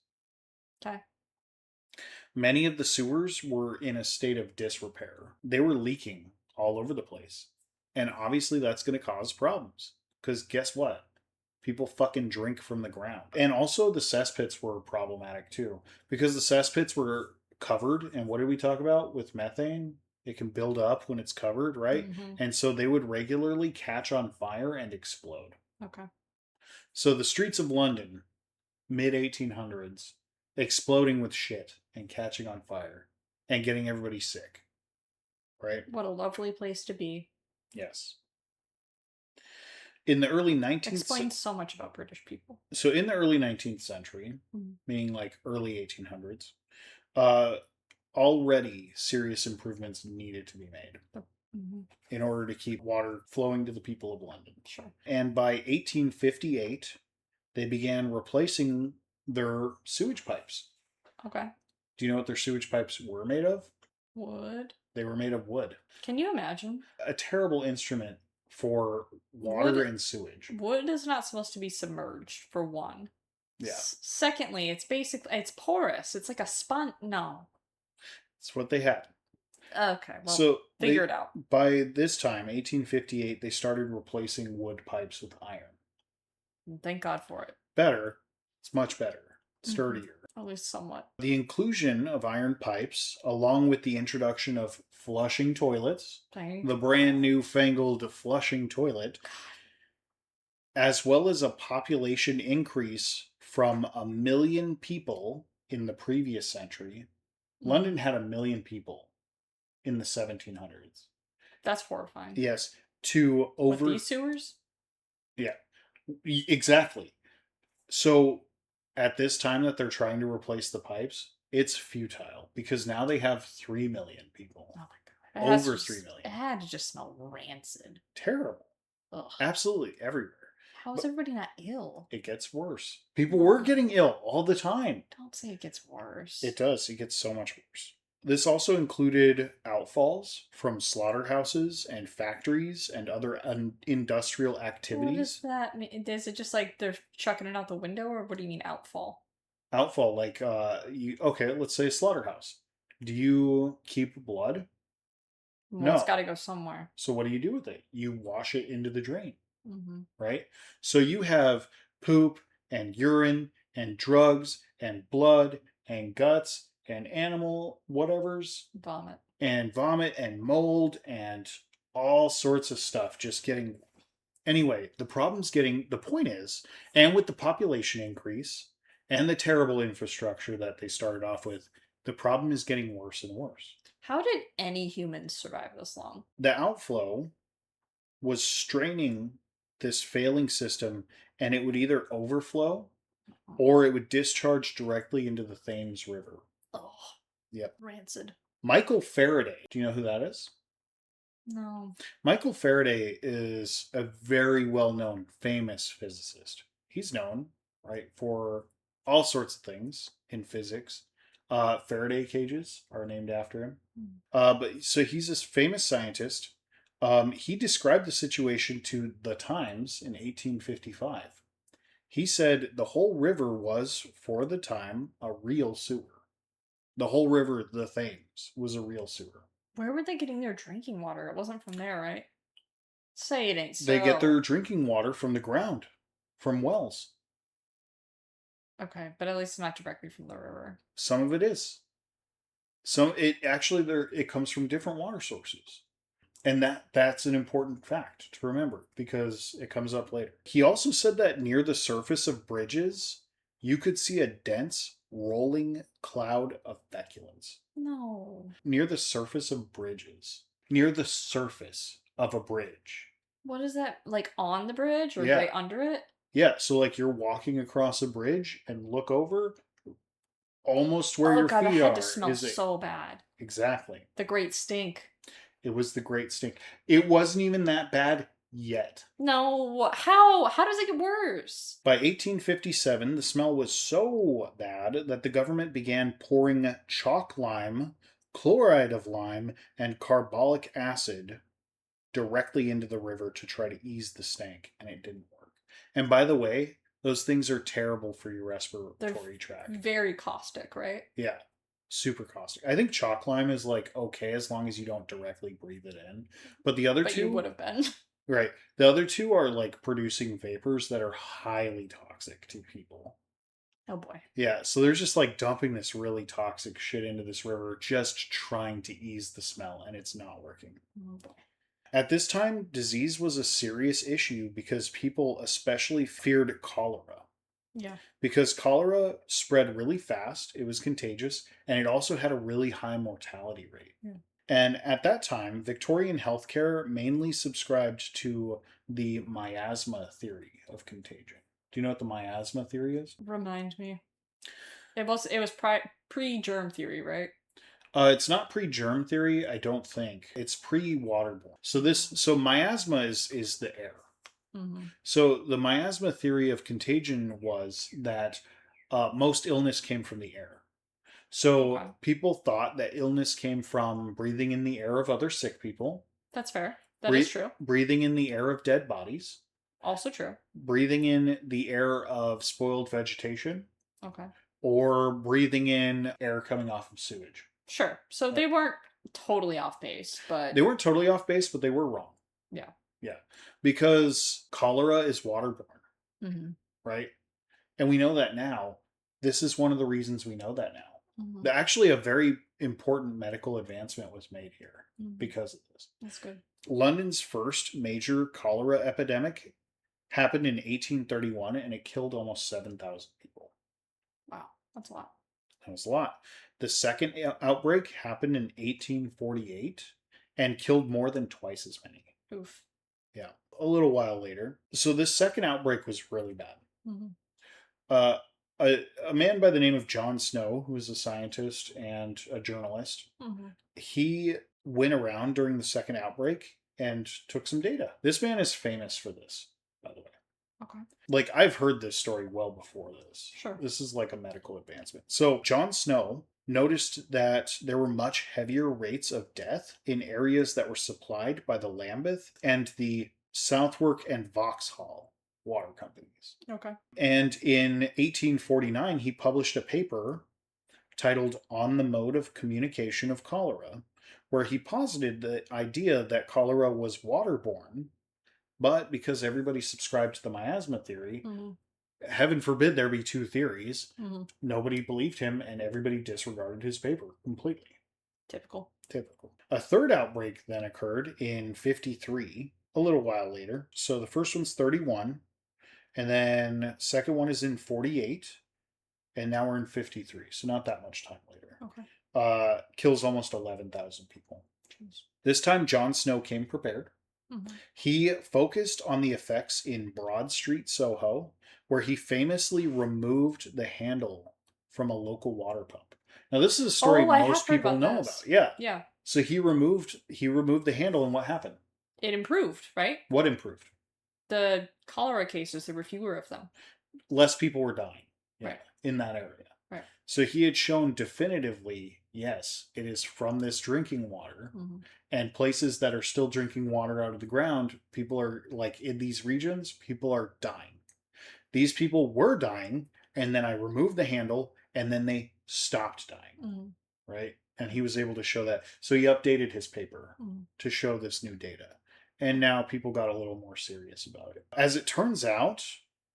Okay. Many of the sewers were in a state of disrepair. They were leaking all over the place. And obviously that's going to cause problems. Because guess what? People fucking drink from the ground. And also the cesspits were problematic too. Because the cesspits were covered. And what did we talk about with methane? It can build up when it's covered, right? Mm-hmm. And so they would regularly catch on fire and explode. Okay. So the streets of London, mid-1800s, exploding with shit and catching on fire and getting everybody sick. Right? What a lovely place to be. Yes. In the early 19th... Explains so much about British people. So in the early 19th century, meaning like early 1800s, already serious improvements needed to be made in order to keep water flowing to the people of London. Sure. And by 1858, they began replacing their sewage pipes. Okay. Do you know what their sewage pipes were made of? Wood. They were made of wood. Can you imagine? A terrible instrument for water and sewage. Wood is not supposed to be submerged, for one. Yeah. Secondly, it's porous. It's like a sponge. No. It's what they had. Okay, well, so figure it out. By this time, 1858, they started replacing wood pipes with iron. Thank God for it. Better. It's much better. Sturdier. At least somewhat. The inclusion of iron pipes, along with the introduction of flushing toilets, the brand new fangled flushing toilet, as well as a population increase from 1 million people in the previous century. London had 1 million people in the 1700s. That's horrifying. Yes. To over... With these sewers? Yeah. Exactly. So at this time that they're trying to replace the pipes, it's futile because now they have 3 million people. Oh my God. Over 3 It million. had to just smell rancid. Terrible. Ugh. Absolutely everywhere. How is everybody not ill? It gets worse. People were getting ill all the time. Don't say it gets worse. It does. It gets so much worse. This also included outfalls from slaughterhouses and factories and other industrial activities. What does that mean? Is it just like they're chucking it out the window, or what do you mean outfall? Outfall, like, okay, let's say a slaughterhouse. Do you keep blood? Well, No. it's got to go somewhere. So what do you do with it? You wash it into the drain. Mm-hmm. Right? So you have poop and urine and drugs and blood and guts and animal whatevers. Vomit. And vomit and mold and all sorts of stuff just getting... Anyway, the point is, and with the population increase and the terrible infrastructure that they started off with, the problem is getting worse and worse. How did any humans survive this long? The outflow was straining this failing system, and it would either overflow or it would discharge directly into the Thames River. Oh, yep. Rancid. Michael Faraday. Do you know who that is? No. Michael Faraday is a very well-known, famous physicist. He's known, right, for all sorts of things in physics. Faraday cages are named after him. But so he's this famous scientist. He described the situation to The Times in 1855. He said the whole river was, for the time, a real sewer. The whole river, the Thames, was a real sewer. Where were they getting their drinking water? It wasn't from there, right? Say it ain't so. They get their drinking water from the ground, from wells. Okay, but at least not directly from the river. Some of it is. It comes from different water sources. And that's an important fact to remember because it comes up later. He also said that near the surface of bridges, you could see a dense, rolling cloud of feculence. No. Near the surface of bridges. Near the surface of a bridge. What is that? Like on the bridge or right under it? Yeah, so like you're walking across a bridge and look over, almost where your feet are. Oh god, that had to smell so bad. Exactly. The great stink. It was the great stink. It wasn't even that bad yet. No, how does it get worse? By 1857, the smell was so bad that the government began pouring chalk lime, chloride of lime, and carbolic acid directly into the river to try to ease the stank, and it didn't work. And by the way, those things are terrible for your respiratory tract. Very caustic, right? Yeah. Super caustic. I think chalk lime is like okay as long as you don't directly breathe it in. But the other two you would have been. Right. The other two are like producing vapors that are highly toxic to people. Oh boy. Yeah, so they're just like dumping this really toxic shit into this river just trying to ease the smell, and it's not working. Oh boy. At this time, disease was a serious issue because people especially feared cholera. Yeah. Because cholera spread really fast, it was contagious, and it also had a really high mortality rate. Yeah. And at that time, Victorian healthcare mainly subscribed to the miasma theory of contagion. Do you know what the miasma theory is? Remind me. It was pre-germ theory, right? It's not pre-germ theory, I don't think. It's pre-waterborne. So miasma is the air. Mm-hmm. So the miasma theory of contagion was that most illness came from the air. So people thought that illness came from breathing in the air of other sick people. That's fair. That is true. Breathing in the air of dead bodies. Also true. Breathing in the air of spoiled vegetation. Okay. Or breathing in air coming off of sewage. Sure. So they weren't totally off base, but... They weren't totally off base, but they were wrong. Yeah. Yeah. Because cholera is waterborne. Mm-hmm. Right? And we know that now. This is one of the reasons we know that now. Mm-hmm. Actually, a very important medical advancement was made here because of this. That's good. London's first major cholera epidemic happened in 1831, and it killed almost 7,000 people. Wow, that's a lot. That was a lot. The second outbreak happened in 1848 and killed more than twice as many. Oof. Yeah, a little while later. So this second outbreak was really bad. Mm-hmm. A man by the name of John Snow, who was a scientist and a journalist, mm-hmm. he went around during the second outbreak and took some data. This man is famous for this, by the way. Okay. Like, I've heard this story well before this. Sure. This is like a medical advancement. So, Jon Snow noticed that there were much heavier rates of death in areas that were supplied by the Lambeth and the Southwark and Vauxhall water companies. Okay. And in 1849, he published a paper titled On the Mode of Communication of Cholera, where he posited the idea that cholera was waterborne, but because everybody subscribed to the miasma theory, heaven forbid there be two theories, nobody believed him and everybody disregarded his paper completely. Typical. A third outbreak then occurred in 53, a little while later. So the first one's 31, and then second one is in 48, and now we're in 53, so not that much time later. Okay. Kills almost 11,000 people. Jeez. This time Jon Snow came prepared. He focused on the effects in Broad Street, Soho, where he famously removed the handle from a local water pump. Now, this is a story most people know about. Yeah. Yeah. So he removed the handle, and what happened? It improved, right? What improved? The cholera cases, there were fewer of them. Less people were dying. Right. In that area. Right. So he had shown definitively, yes, it is from this drinking water. And places that are still drinking water out of the ground, people are, like, in these regions, people are dying. These people were dying, and then I removed the handle, and then they stopped dying. Right? And he was able to show that. So he updated his paper to show this new data. And now people got a little more serious about it. As it turns out,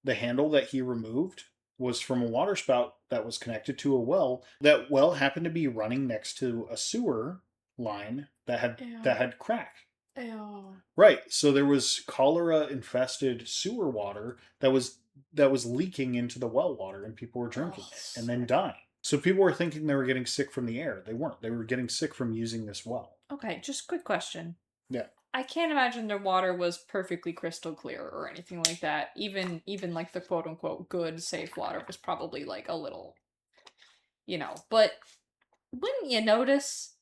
the handle that he removed was from a water spout that was connected to a well. That well happened to be running next to a sewer line that had crack. Ew. Right. So there was cholera infested sewer water that was leaking into the well water, and people were drinking it and then dying. So people were thinking they were getting sick from the air. They weren't. They were getting sick from using this well. Okay, just quick question. Yeah. I can't imagine their water was perfectly crystal clear or anything like that. Even like the quote unquote good, safe water was probably like a little, but wouldn't you notice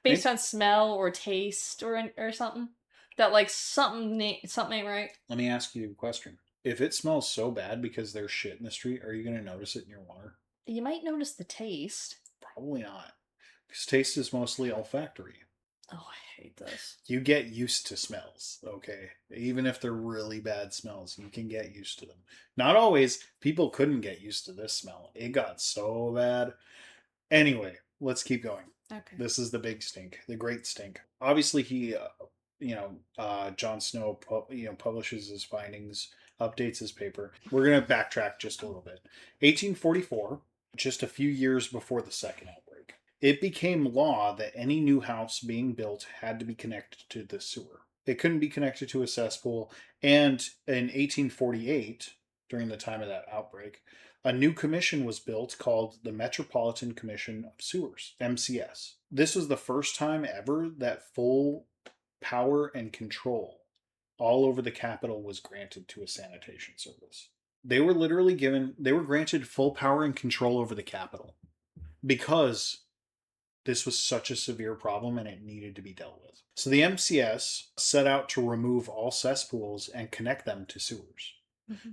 based on smell or taste or something that like something ain't right? Let me ask you a question. If it smells so bad because there's shit in the street, are you going to notice it in your water? You might notice the taste. Probably not. Because taste is mostly olfactory. Oh, I hate this. You get used to smells, okay? Even if they're really bad smells, you can get used to them. Not always. People couldn't get used to this smell. It got so bad. Anyway, let's keep going. Okay. This is the big stink, the great stink. Obviously, he, Jon Snow, publishes his findings, updates his paper. We're going to backtrack just a little bit. 1844, just a few years before the second outbreak. It became law that any new house being built had to be connected to the sewer. It couldn't be connected to a cesspool. And in 1848, during the time of that outbreak, a new commission was built called the Metropolitan Commission of Sewers, MCS. This was the first time ever that full power and control all over the capital was granted to a sanitation service. They were granted full power and control over the capital because this was such a severe problem and it needed to be dealt with. So the MCS set out to remove all cesspools and connect them to sewers.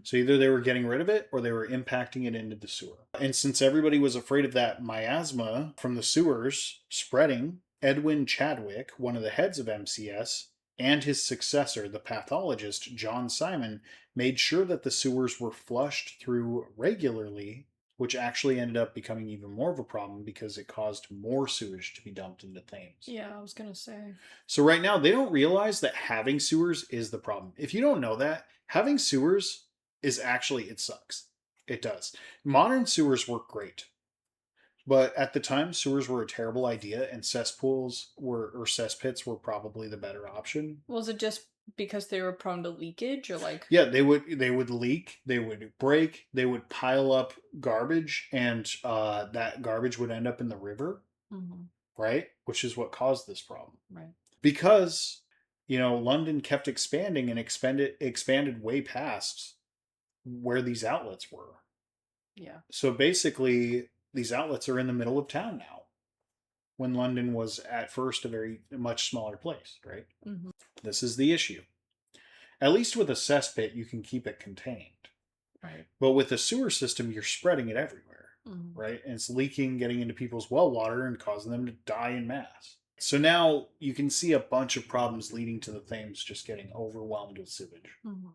So either they were getting rid of it or they were impacting it into the sewer. And since everybody was afraid of that miasma from the sewers spreading, Edwin Chadwick, one of the heads of MCS, and his successor, the pathologist John Simon, made sure that the sewers were flushed through regularly, which actually ended up becoming even more of a problem because it caused more sewage to be dumped into Thames. Yeah, I was going to say. So right now, they don't realize that having sewers is the problem. If you don't know that, having sewers is actually, it sucks. It does. Modern sewers work great. But at the time, sewers were a terrible idea, and cesspits were probably the better option. Was it just because they were prone to leakage, or like? Yeah, they would leak, they would break, they would pile up garbage, and that garbage would end up in the river, right? Which is what caused this problem. Right. Because London kept expanding and expanded way past where these outlets were. Yeah. So basically, these outlets are in the middle of town now. when London was at first a much smaller place, right? Mm-hmm. This is the issue. At least with a cesspit, you can keep it contained. Right. But with a sewer system, you're spreading it everywhere, right? And it's leaking, getting into people's well water and causing them to die in mass. So now you can see a bunch of problems leading to the Thames just getting overwhelmed with sewage. Mm-hmm.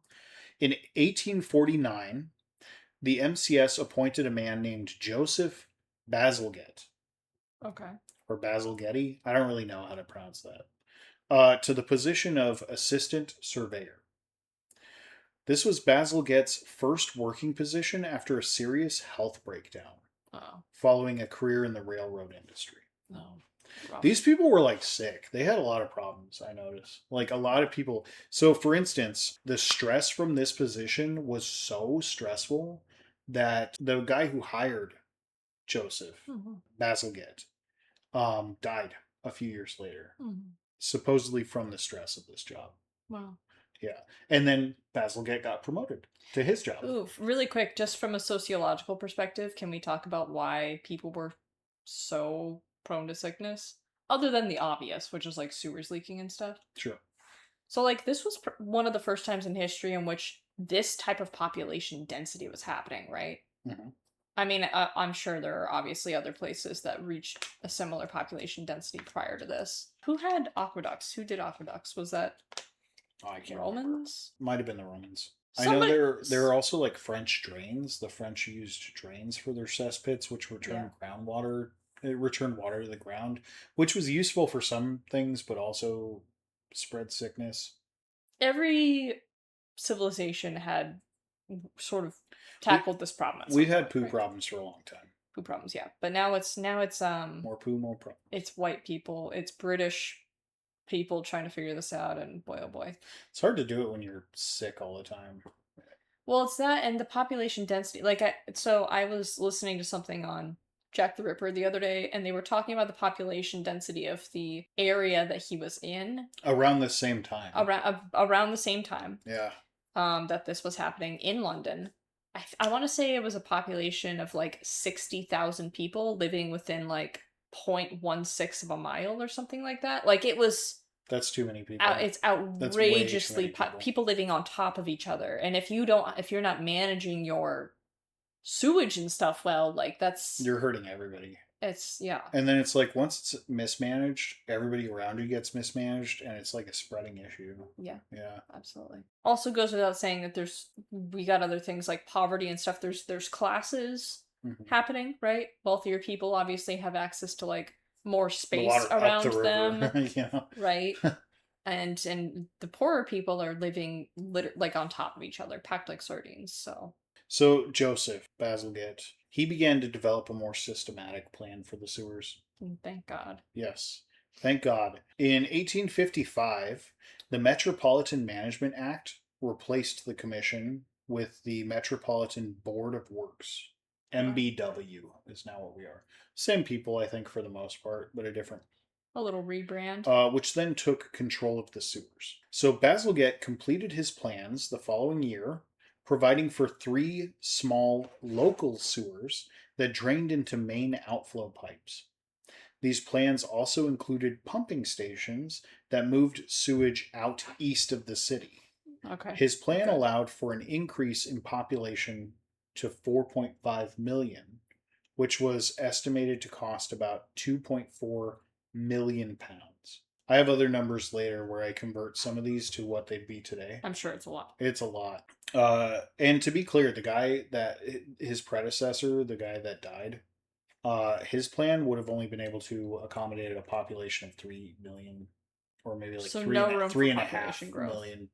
In 1849, the MCS appointed a man named Joseph Bazalgette. Okay. Or Bazalgette. I don't really know how to pronounce that. To the position of assistant surveyor. This was Bazalgette's first working position after a serious health breakdown, following a career in the railroad industry. These people were like sick. They had a lot of problems, I noticed. Like a lot of people. So, for instance, the stress from this position was so stressful that the guy who hired Joseph Bazalgette died a few years later, supposedly from the stress of this job. Wow. Yeah. And then Bazalgette got promoted to his job. Ooh, really quick, just from a sociological perspective, can we talk about why people were so prone to sickness? Other than the obvious, which is like sewers leaking and stuff. Sure. So, like, this was one of the first times in history in which this type of population density was happening, right? Mm-hmm. I mean, I'm sure there are obviously other places that reached a similar population density prior to this. Who had aqueducts? Who did aqueducts? Was that I can't Romans? remember. Might have been the Romans. Somebody... I know there are also like French drains. The French used drains for their cesspits, which returned groundwater. It returned water to the ground, which was useful for some things, but also spread sickness. Every civilization had sort of tackled this problem. We've had poo problems for a long time. Poo problems, yeah. But now it's more poo, more problems. It's white people. It's British people trying to figure this out, and boy oh boy. It's hard to do it when you're sick all the time. Well, it's that and the population density. So I was listening to something on Jack the Ripper the other day, and they were talking about the population density of the area that he was in. Around the same time. Around the same time. Yeah. That this was happening in London. I want to say it was a population of like 60,000 people living within like 0.16 of a mile or something like that. Like it was... That's too many people. It's outrageously people living on top of each other. And if you're not managing your sewage and stuff well, like you're hurting everybody. Yeah. And then it's like once it's mismanaged, everybody around you gets mismanaged, and it's like a spreading issue. Yeah. Yeah. Absolutely. Also goes without saying that we got other things like poverty and stuff. There's classes happening, right? Wealthier people obviously have access to like more space around them. Yeah. Right? and the poorer people are living like on top of each other, packed like sardines. So Joseph Bazalgette, he began to develop a more systematic plan for the sewers. Thank God. Yes. Thank God. In 1855, the Metropolitan Management Act replaced the commission with the Metropolitan Board of Works. MBW is now what we are. Same people, I think, for the most part, but a little rebrand. Which then took control of the sewers. So Bazalgette completed his plans the following year, providing for 3 small local sewers that drained into main outflow pipes. These plans also included pumping stations that moved sewage out east of the city. Okay. His plan allowed for an increase in population to 4.5 million, which was estimated to cost about 2.4 million pounds. I have other numbers later where I convert some of these to what they'd be today. I'm sure it's a lot. It's a lot. And to be clear, the guy his predecessor, the guy that died, his plan would have only been able to accommodate a population of 3 million, or maybe like so 3.5 million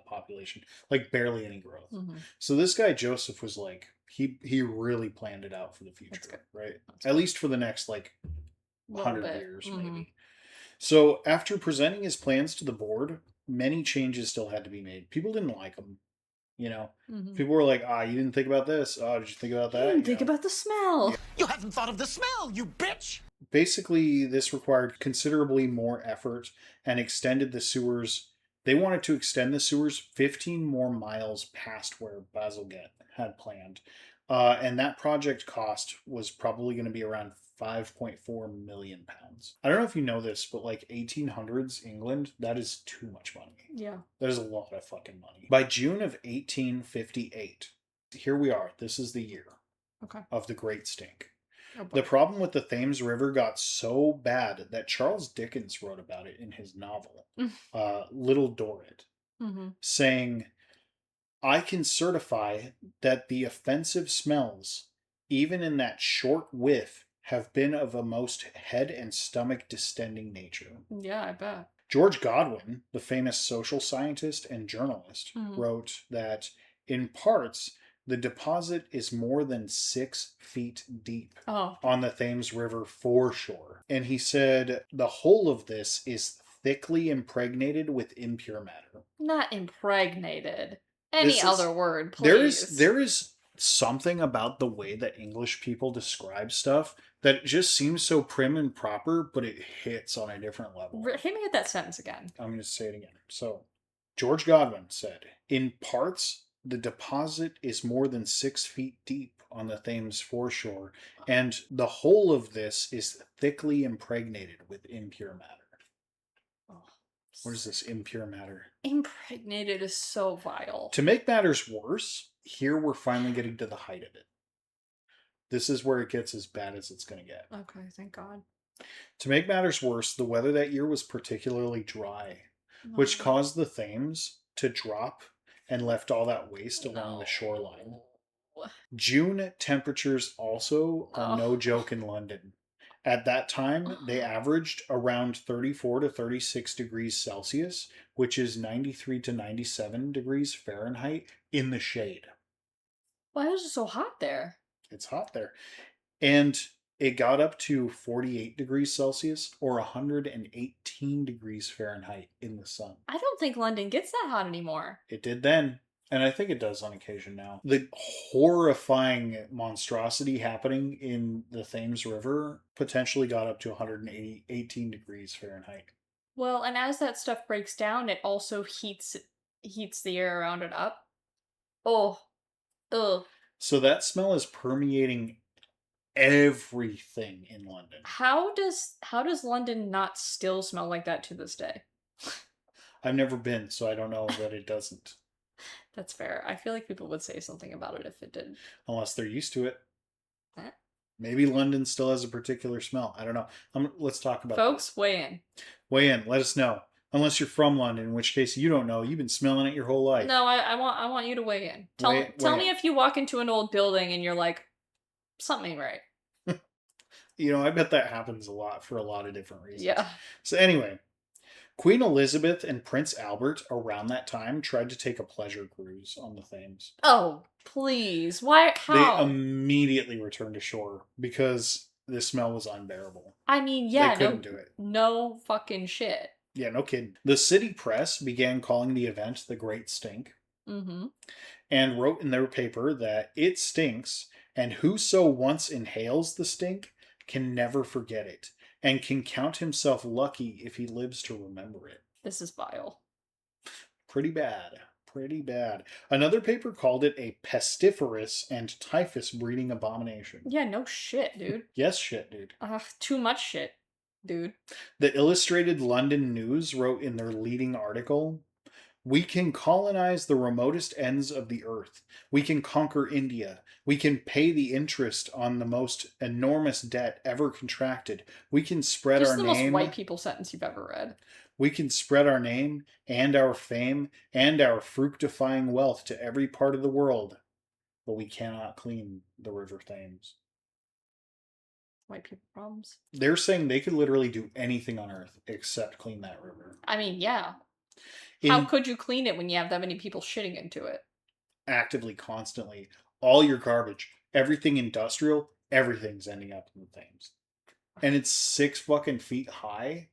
population, like barely any growth. So this guy Joseph was like, he really planned it out for the future, right? At least for the next like 100 years, maybe. So after presenting his plans to the board, many changes still had to be made. People didn't like them. You know, people were like, you didn't think about this. Did you think about that? You didn't think about the smell. You haven't thought of the smell, you bitch! Basically, this required considerably more effort and extended the sewers. They wanted to extend the sewers 15 more miles past where Bazalgette had planned. And that project cost was probably going to be around 5.4 million pounds. I don't know if you know this, but like 1800s England, that is too much money. Yeah. That is a lot of fucking money. By June of 1858, here we are. This is the year of the Great Stink. Oh, the problem with the Thames River got so bad that Charles Dickens wrote about it in his novel, Little Dorrit, saying, I can certify that the offensive smells, even in that short whiff, have been of a most head and stomach distending nature. Yeah, I bet. George Godwin, the famous social scientist and journalist, wrote that in parts, the deposit is more than 6 feet deep on the Thames River foreshore. And he said the whole of this is thickly impregnated with impure matter. Not impregnated. Any other word, please. There is something about the way that English people describe stuff that just seems so prim and proper, but it hits on a different level. Hit me with that sentence again. I'm going to say it again. So, George Godwin said, in parts, the deposit is more than 6 feet deep on the Thames foreshore, and the whole of this is thickly impregnated with impure matter. What is this impure matter? Impregnated is so vile. To make matters worse, here we're finally getting to the height of it. This is where it gets as bad as it's going to get. Okay, thank God. To make matters worse, the weather that year was particularly dry, which caused the Thames to drop and left all that waste along the shoreline. June temperatures also are no joke in London. At that time, they averaged around 34 to 36 degrees Celsius, which is 93 to 97 degrees Fahrenheit in the shade. Why is it so hot there? It's hot there. And it got up to 48 degrees Celsius or 118 degrees Fahrenheit in the sun. I don't think London gets that hot anymore. It did then. And I think it does on occasion now. The horrifying monstrosity happening in the Thames River potentially got up to 118 degrees Fahrenheit. Well, and as that stuff breaks down, it also heats the air around it up. Oh. Ugh. So that smell is permeating everything in London. How does London not still smell like that to this day? I've never been, so I don't know that it doesn't. That's fair. I feel like people would say something about it if it did. Unless they're used to it. Huh? Maybe London still has a particular smell. I don't know. Let's talk about Folks, this. weigh in. Weigh in. Let us know. Unless you're from London, in which case you don't know. You've been smelling it your whole life. No, I want you to weigh in. Tell me if you walk into an old building and you're like, something ain't right. I bet that happens a lot for a lot of different reasons. Yeah. So anyway, Queen Elizabeth and Prince Albert around that time tried to take a pleasure cruise on the Thames. Oh, please. Why? How? They immediately returned to shore because the smell was unbearable. I mean, yeah, they couldn't do it. No fucking shit. Yeah, no kidding. The city press began calling the event the Great Stink. And wrote in their paper that it stinks, and whoso once inhales the stink can never forget it, and can count himself lucky if he lives to remember it. This is vile. Pretty bad. Pretty bad. Another paper called it a pestiferous and typhus breeding abomination. Yeah, no shit, dude. Yes, shit, dude. Too much shit, dude. The Illustrated London News wrote in their leading article, we can colonize the remotest ends of the earth. We can conquer India. We can pay the interest on the most enormous debt ever contracted. We can spread our name. This is the most white people sentence you've ever read. We can spread our name and our fame and our fructifying wealth to every part of the world. But we cannot clean the River Thames. White people problems. They're saying they could literally do anything on earth except clean that river. I mean, yeah. How could you clean it when you have that many people shitting into it? Actively, constantly. All your garbage, everything industrial, everything's ending up in the Thames. And it's 6 fucking feet high.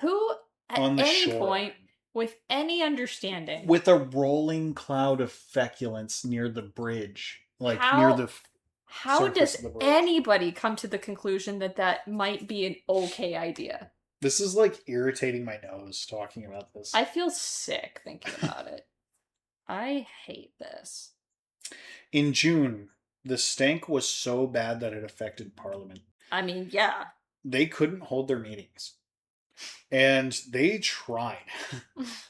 Who at on the any shore. Point, with any understanding. With a rolling cloud of feculence near the bridge. Near the How does anybody come to the conclusion that might be an okay idea? This is irritating my nose talking about this. I feel sick thinking about it. I hate this. In June, the stank was so bad that it affected Parliament. I mean, yeah. They couldn't hold their meetings. And they tried.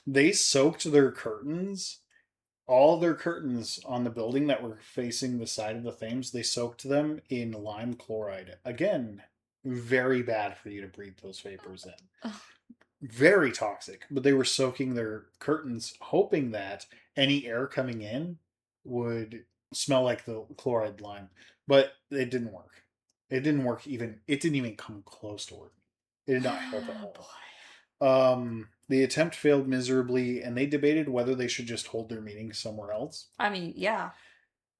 They soaked their curtains, all their curtains on the building that were facing the side of the Thames, they soaked them in lime chloride. Again, very bad for you to breathe those vapors in. Very toxic. But they were soaking their curtains, hoping that any air coming in would smell like the chloride lime. But it didn't work. It didn't work even. It didn't even come close to working. It did not help at all. The attempt failed miserably, and they debated whether they should just hold their meetings somewhere else. I mean, yeah.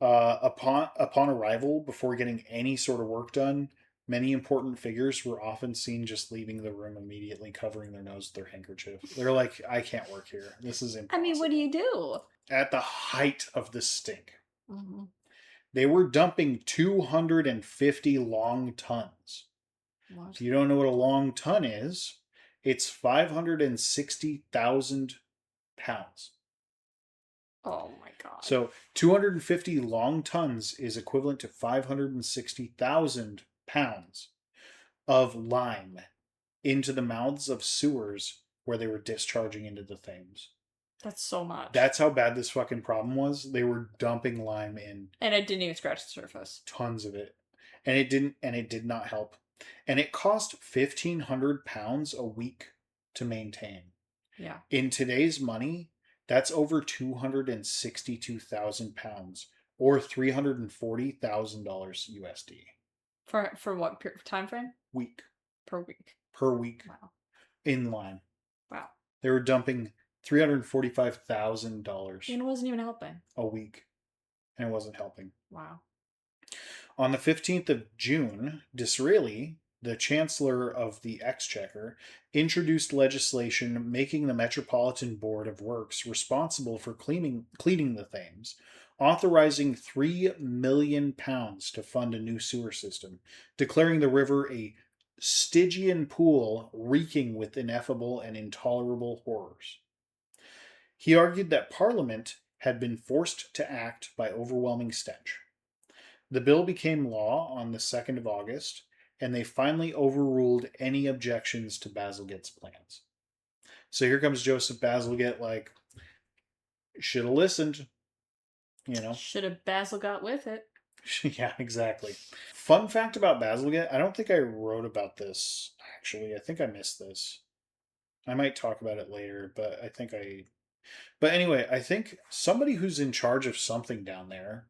Upon arrival, before getting any sort of work done, many important figures were often seen just leaving the room immediately, covering their nose with their handkerchief. They're like, I can't work here. This is impossible. I mean, what do you do? At the height of the stink, Mm-hmm. they were dumping 250 long tons. What? If you don't know what a long ton is, it's 560,000 pounds. Oh my god. So 250 long tons is equivalent to 560,000 pounds of lime into the mouths of sewers where they were discharging into the Thames. That's so much. That's how bad this fucking problem was. They were dumping lime in. And it didn't even scratch the surface. Tons of it. And it did not help. And it cost £1,500 a week to maintain. Yeah. In today's money, that's over £262,000 or $340,000 USD. For what time frame? Week. Per week. Per week. Wow. In lime. Wow. They were dumping $345,000 And it wasn't even helping. a week. And it wasn't helping. Wow. On the 15th of June, Disraeli, the Chancellor of the Exchequer, introduced legislation making the Metropolitan Board of Works responsible for cleaning the Thames, authorizing £3 million to fund a new sewer system, declaring the river a Stygian pool reeking with ineffable and intolerable horrors. He argued that Parliament had been forced to act by overwhelming stench. The bill became law on the 2nd of August, and they finally overruled any objections to Bazalgette's plans. So here comes Joseph Bazalgette, like, should have listened, you know. Should have Basil got with it. Yeah, exactly. Fun fact about Bazalgette, I don't think I wrote about this, actually. I think I missed this. I might talk about it later, but But anyway, I think somebody who's in charge of something down there,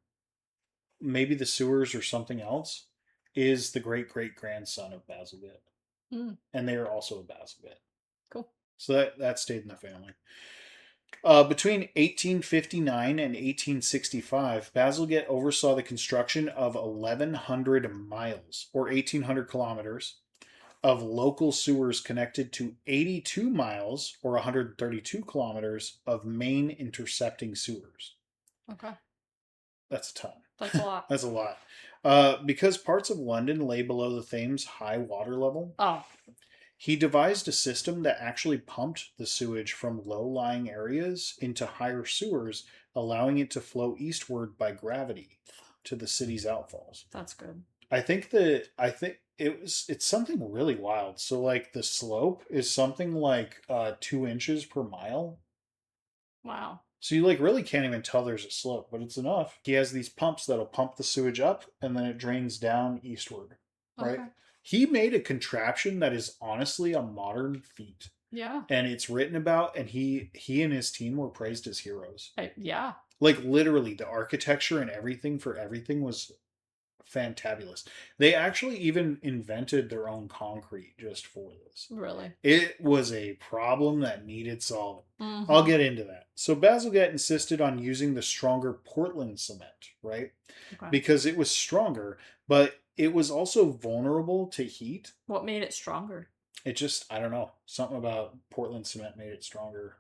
maybe the sewers or something else, is the great-great-grandson of Bazalgette. Mm. And they are also a Bazalgette. Cool. So that stayed in the family. Between 1859 and 1865, Bazalgette oversaw the construction of 1,100 miles, or 1,800 kilometers, of local sewers connected to 82 miles, or 132 kilometers, of main intercepting sewers. Okay. That's a ton. That's a lot. That's a lot. Because parts of London lay below the Thames high water level, he devised a system that actually pumped the sewage from low-lying areas into higher sewers, allowing it to flow eastward by gravity to the city's outfalls. That's good. I think it's something really wild. So like the slope is something like 2 inches per mile. Wow. So you like really can't even tell there's a slope, but it's enough. He has these pumps that'll pump the sewage up and then it drains down eastward, right? Okay. He made a contraption that is honestly a modern feat. Yeah. And it's written about, and he and his team were praised as heroes. Yeah. Like literally the architecture and everything was fantabulous. They actually even invented their own concrete just for this. Really? It was a problem that needed solving. Mm-hmm. I'll get into that. So Bazalgette insisted on using the stronger Portland cement, right? Okay. Because it was stronger, but it was also vulnerable to heat. What made it stronger? It just, I don't know. Something about Portland cement made it stronger.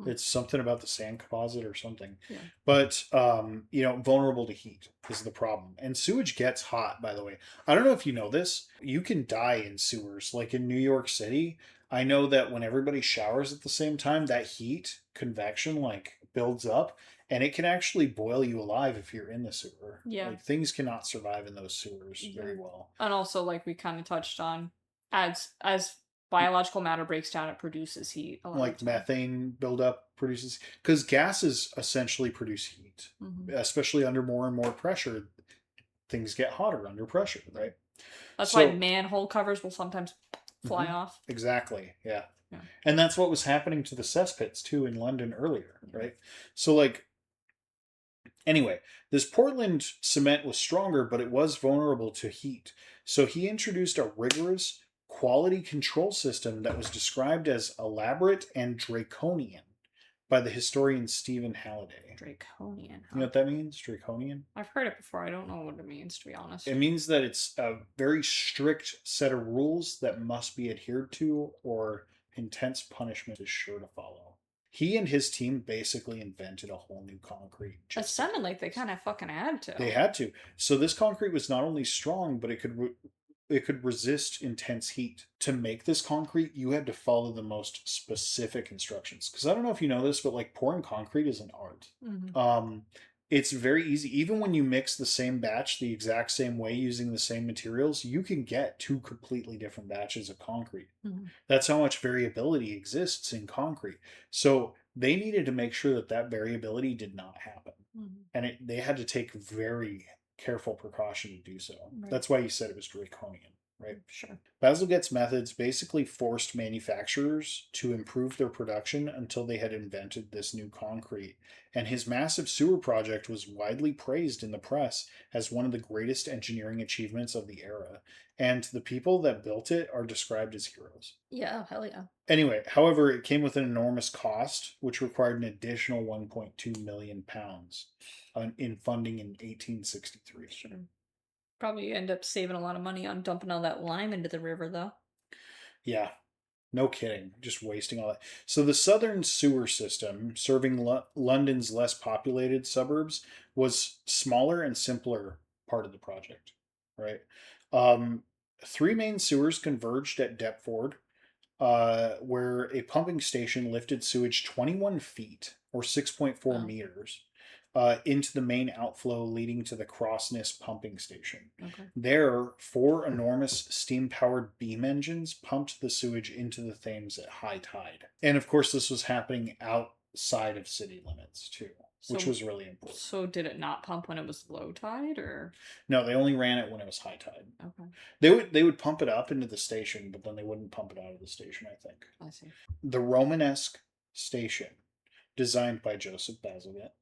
It's something about the sand composite or something. Yeah. But, vulnerable to heat is the problem. And sewage gets hot, by the way. I don't know if you know this. You can die in sewers. Like in New York City, I know that when everybody showers at the same time, that heat, convection, like builds up and it can actually boil you alive if you're in the sewer. Yeah. Like, things cannot survive in those sewers very well. And also, like we kind of touched on, as biological matter breaks down, it produces heat. A lot Like of the time. methane buildup produces, because gases essentially produce heat, especially under more and more pressure. Things get hotter under pressure, right? That's why manhole covers will sometimes fly off. Exactly, yeah. Yeah. And that's what was happening to the cesspits too in London earlier, right? So like, anyway, this Portland cement was stronger, but it was vulnerable to heat. So he introduced a rigorous quality control system that was described as elaborate and draconian by the historian Stephen Halliday. Draconian. Huh? You know what that means? Draconian? I've heard it before. I don't know what it means, to be honest. It means that it's a very strict set of rules that must be adhered to, or intense punishment is sure to follow. He and his team basically invented a whole new concrete. It sounded like they kind of fucking had to. They had to. So this concrete was not only strong, but it could resist intense heat. To make this concrete, you had to follow the most specific instructions. Because I don't know if you know this, but like pouring concrete is an art. It's very easy. Even when you mix the same batch the exact same way using the same materials, you can get two completely different batches of concrete. That's how much variability exists in concrete. So they needed to make sure that that variability did not happen. And they had to take very careful precaution to do so. Right. That's why you said it was draconian, right? Sure. Bazalgette's methods basically forced manufacturers to improve their production until they had invented this new concrete. And his massive sewer project was widely praised in the press as one of the greatest engineering achievements of the era. And the people that built it are described as heroes. Yeah, hell yeah. Anyway, however, it came with an enormous cost, which required an additional £1.2 million in funding in 1863. Sure. Probably end up saving a lot of money on dumping all that lime into the river, though. Yeah, no kidding. Just wasting all that. So the southern sewer system, serving London's less populated suburbs, was smaller and simpler part of the project, right? 3 main sewers converged at Deptford, where a pumping station lifted sewage 21 feet, or 6.4 meters, into the main outflow leading to the Crossness pumping station. Okay. There, 4 enormous steam-powered beam engines pumped the sewage into the Thames at high tide. And of course, this was happening outside of city limits too, which was really important. So did it not pump when it was low tide, or? No, they only ran it when it was high tide. Okay. They would pump it up into the station, but then they wouldn't pump it out of the station, I think. I see. The Romanesque station, designed by Joseph Bazalgette,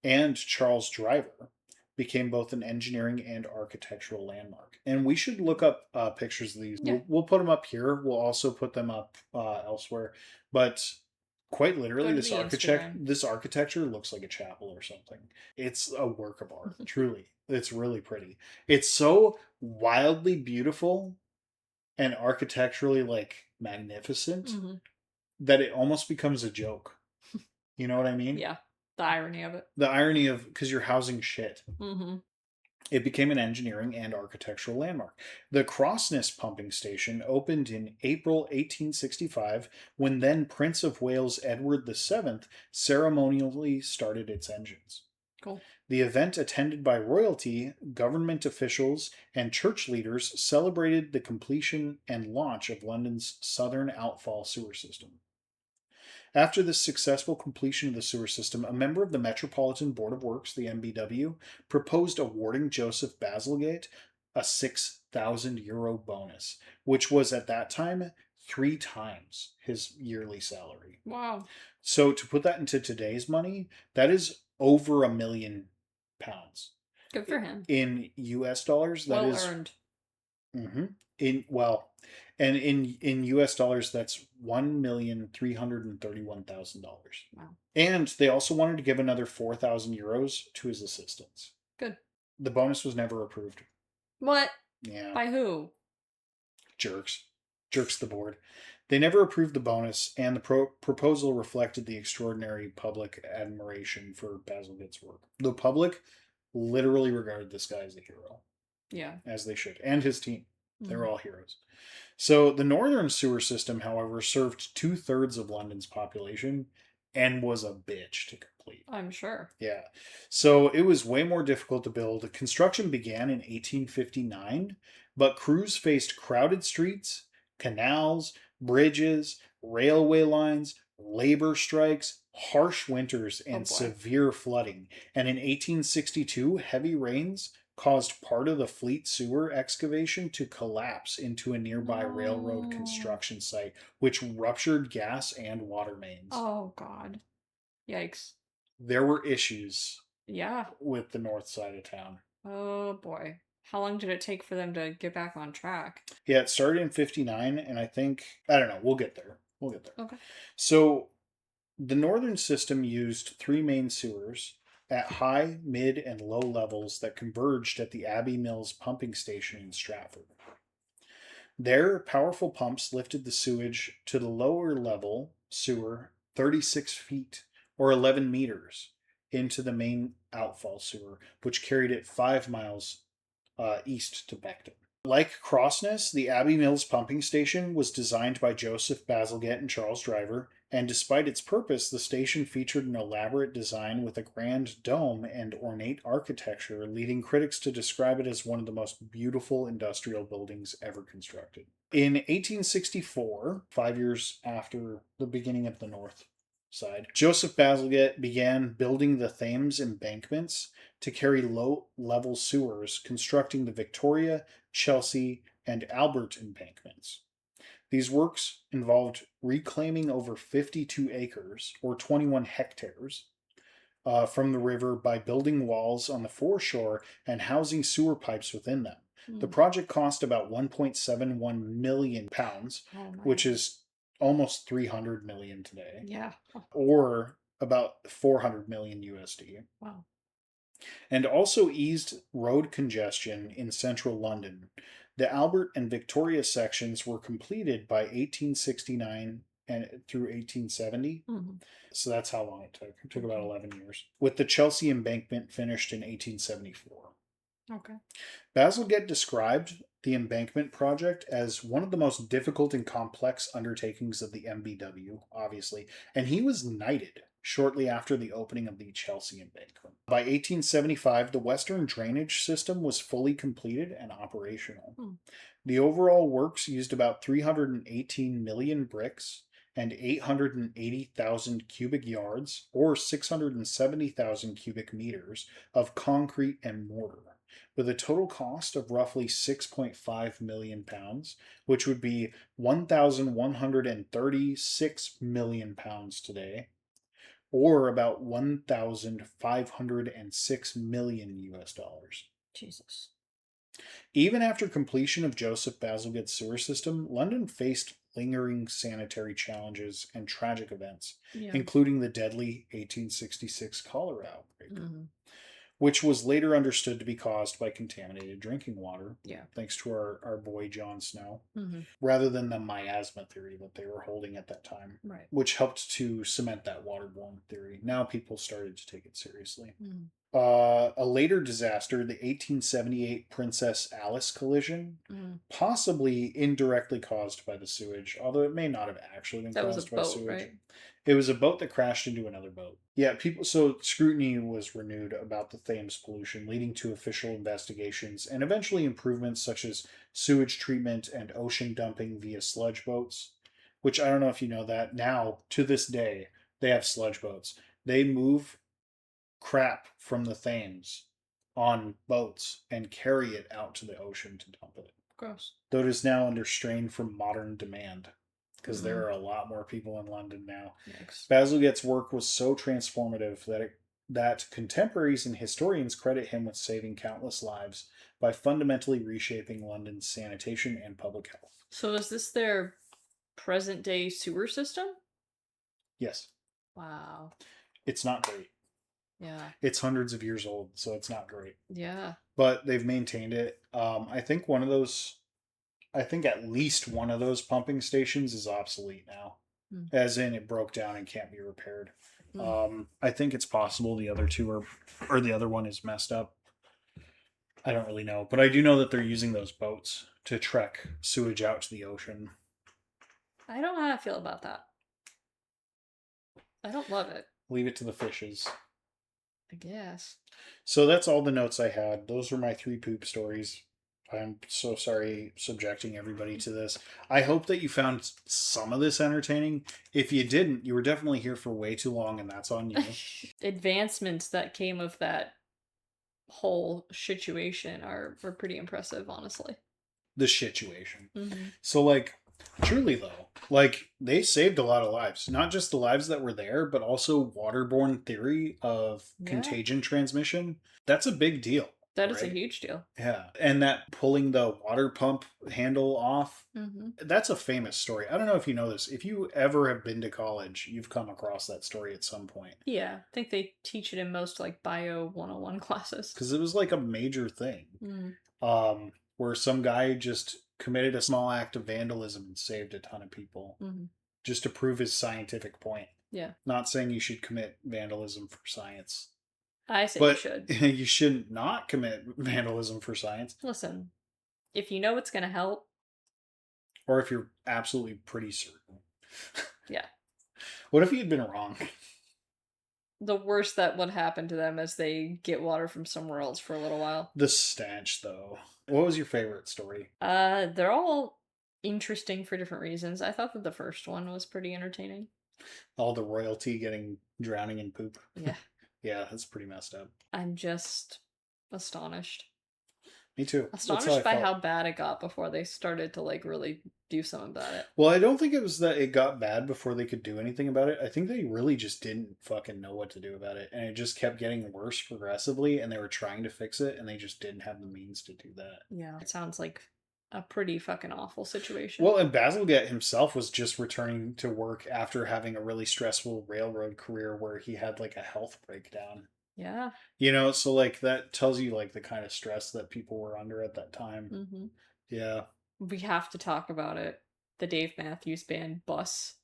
and Charles Driver, became both an engineering and architectural landmark. And we should look up pictures of these. Yeah. We'll put them up here. We'll also put them up elsewhere. But quite literally, this architecture looks like a chapel or something. It's a work of art, truly. It's really pretty. It's so wildly beautiful and architecturally like magnificent that it almost becomes a joke. You know what I mean? Yeah. The irony of it. The irony of, because you're housing shit. It became an engineering and architectural landmark. The Crossness pumping station opened in April 1865, when then Prince of Wales Edward VII ceremonially started its engines. Cool. The event, attended by royalty, government officials, and church leaders, celebrated the completion and launch of London's southern outfall sewer system. After the successful completion of the sewer system, a member of the Metropolitan Board of Works, the MBW, proposed awarding Joseph Bazalgette a €6,000 bonus, which was at that time 3 times his yearly salary. Wow. So to put that into today's money, that is over £1 million. Good for him. In US dollars, that is well earned. And in US dollars, that's $1,331,000. Wow. And they also wanted to give another €4,000 to his assistants. Good. The bonus was never approved. What? Yeah. By who? Jerks the board. They never approved the bonus, and the proposal reflected the extraordinary public admiration for Bazalgette's work. The public literally regarded this guy as a hero. Yeah. As they should. And his team. They were all heroes. So the northern sewer system, however, served 2/3 of London's population and was a bitch to complete. fleet. I'm sure. Yeah. So it was way more difficult to build. Construction began in 1859, but crews faced crowded streets, canals, bridges, railway lines, labor strikes, harsh winters, Oh and boy. severe flooding. And in 1862, heavy rains caused part of the fleet sewer excavation to collapse into a nearby railroad construction site, which ruptured gas and water mains. Oh God. Yikes. There were issues Yeah. with the north side of town. Oh boy. How long did it take for them to get back on track? Yeah, it started in 59, and I don't know, we'll get there. Okay. So the northern system used three main sewers at high, mid, and low levels that converged at the Abbey Mills pumping station in Stratford. There, powerful pumps lifted the sewage to the lower level sewer 36 feet or 11 meters into the main outfall sewer, which carried it 5 miles east to Beckton. Like Crossness, the Abbey Mills pumping station was designed by Joseph Bazalgette and Charles Driver, and despite its purpose, the station featured an elaborate design with a grand dome and ornate architecture, leading critics to describe it as one of the most beautiful industrial buildings ever constructed. In 1864, 5 years after the beginning of the North Side, Joseph Bazalgette began building the Thames embankments to carry low-level sewers, constructing the Victoria, Chelsea, and Albert embankments. These works involved reclaiming over 52 acres, or 21 hectares, from the river by building walls on the foreshore and housing sewer pipes within them. The project cost about £1.71 million, which is almost 300 million today. Yeah. Or about 400 million USD. Wow. And also eased road congestion in central London. The Albert and Victoria sections were completed by 1869 and through 1870. So that's how long it took. It took about 11 years. With the Chelsea embankment finished in 1874. Okay. Bazalgette described the embankment project as one of the most difficult and complex undertakings of the MBW, obviously, and he was knighted shortly after the opening of the Chelsea embankment. By 1875, the western drainage system was fully completed and operational. The overall works used about 318 million bricks and 880,000 cubic yards, or 670,000 cubic meters, of concrete and mortar, with a total cost of roughly £6.5 million, which would be £1,136 million today, or about 1,506 million US dollars. Jesus. Even after completion of Joseph Bazalgette's sewer system, London faced lingering sanitary challenges and tragic events, including the deadly 1866 cholera outbreak, which was later understood to be caused by contaminated drinking water, thanks to our boy Jon Snow, rather than the miasma theory that they were holding at that time, which helped to cement that waterborne theory. Now people started to take it seriously. A later disaster, the 1878 Princess Alice collision, possibly indirectly caused by the sewage, although it may not have actually been caused by sewage. Right? It was a boat that crashed into another boat. Yeah, so scrutiny was renewed about the Thames pollution, leading to official investigations and eventually improvements such as sewage treatment and ocean dumping via sludge boats, which I don't know if you know that. Now, to this day, they have sludge boats. They move crap from the Thames on boats and carry it out to the ocean to dump it. Gross. Though it is now under strain from modern demand, because there are a lot more people in London now. Bazalgette's work was so transformative that contemporaries and historians credit him with saving countless lives by fundamentally reshaping London's sanitation and public health. So is this their present day sewer system? Yes. Wow. It's not great. Yeah. It's hundreds of years old, so it's not great. Yeah. But they've maintained it. I think at least one of those pumping stations is obsolete now. As in it broke down and can't be repaired. I think it's possible the other two or the other one is messed up. I don't really know. But I do know that they're using those boats to trek sewage out to the ocean. I don't know how I feel about that. I don't love it. Leave it to the fishes. I guess. So that's all the notes I had. Those were my 3 poop stories. I'm so sorry subjecting everybody to this. I hope that you found some of this entertaining. If you didn't, you were definitely here for way too long, and that's on you. Advancements that came of that whole situation were pretty impressive, honestly. The situation. Mm-hmm. So, like, truly though, like, they saved a lot of lives. Not just the lives that were there, but also waterborne theory of contagion transmission. That's a big deal. That is a huge deal. Yeah. And that pulling the water pump handle off, Mm-hmm. that's a famous story. I don't know if you know this. If you ever have been to college, you've come across that story at some point. Yeah, I think they teach it in most, like, Bio 101 classes. Because it was like a major thing. Where some guy just committed a small act of vandalism and saved a ton of people. Mm-hmm. Just to prove his scientific point. Yeah. Not saying you should commit vandalism for science. I say But you should. You shouldn't not commit vandalism for science. Listen, if you know it's going to help. Or if you're absolutely pretty certain. Yeah. What if you'd been wrong? The worst that would happen to them is they get water from somewhere else for a little while. The stench, though. What was your favorite story? They're all interesting for different reasons. I thought that the first one was pretty entertaining. All the royalty drowning in poop. Yeah. Yeah, that's pretty messed up. I'm just astonished. Me too. Astonished by how bad it got before they started to, like, really do something about it. Well, I don't think it was that it got bad before they could do anything about it. I think they really just didn't fucking know what to do about it. And it just kept getting worse progressively, and they were trying to fix it, and they just didn't have the means to do that. Yeah. It sounds like a pretty fucking awful situation. Well, and Bazalgette himself was just returning to work after having a really stressful railroad career where he had, like, a health breakdown. Yeah. You know, so, like, that tells you, like, the kind of stress that people were under at that time. Mm-hmm. Yeah. We have to talk about it. The Dave Matthews Band bus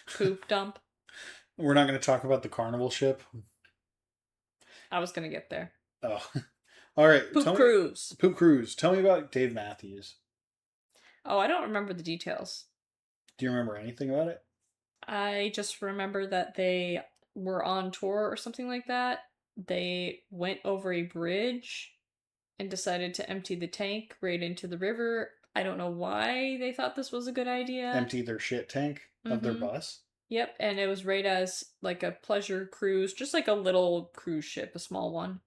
poop dump. We're not going to talk about the carnival ship. I was going to get there. Oh. All right. Poop cruise. Poop cruise. Tell me about Dave Matthews. Oh, I don't remember the details. Do you remember anything about it? I just remember that they were on tour or something like that. They went over a bridge and decided to empty the tank right into the river. I don't know why they thought this was a good idea. Empty their shit tank of their bus? Yep, and it was right as, like, a pleasure cruise, just like a little cruise ship, a small one,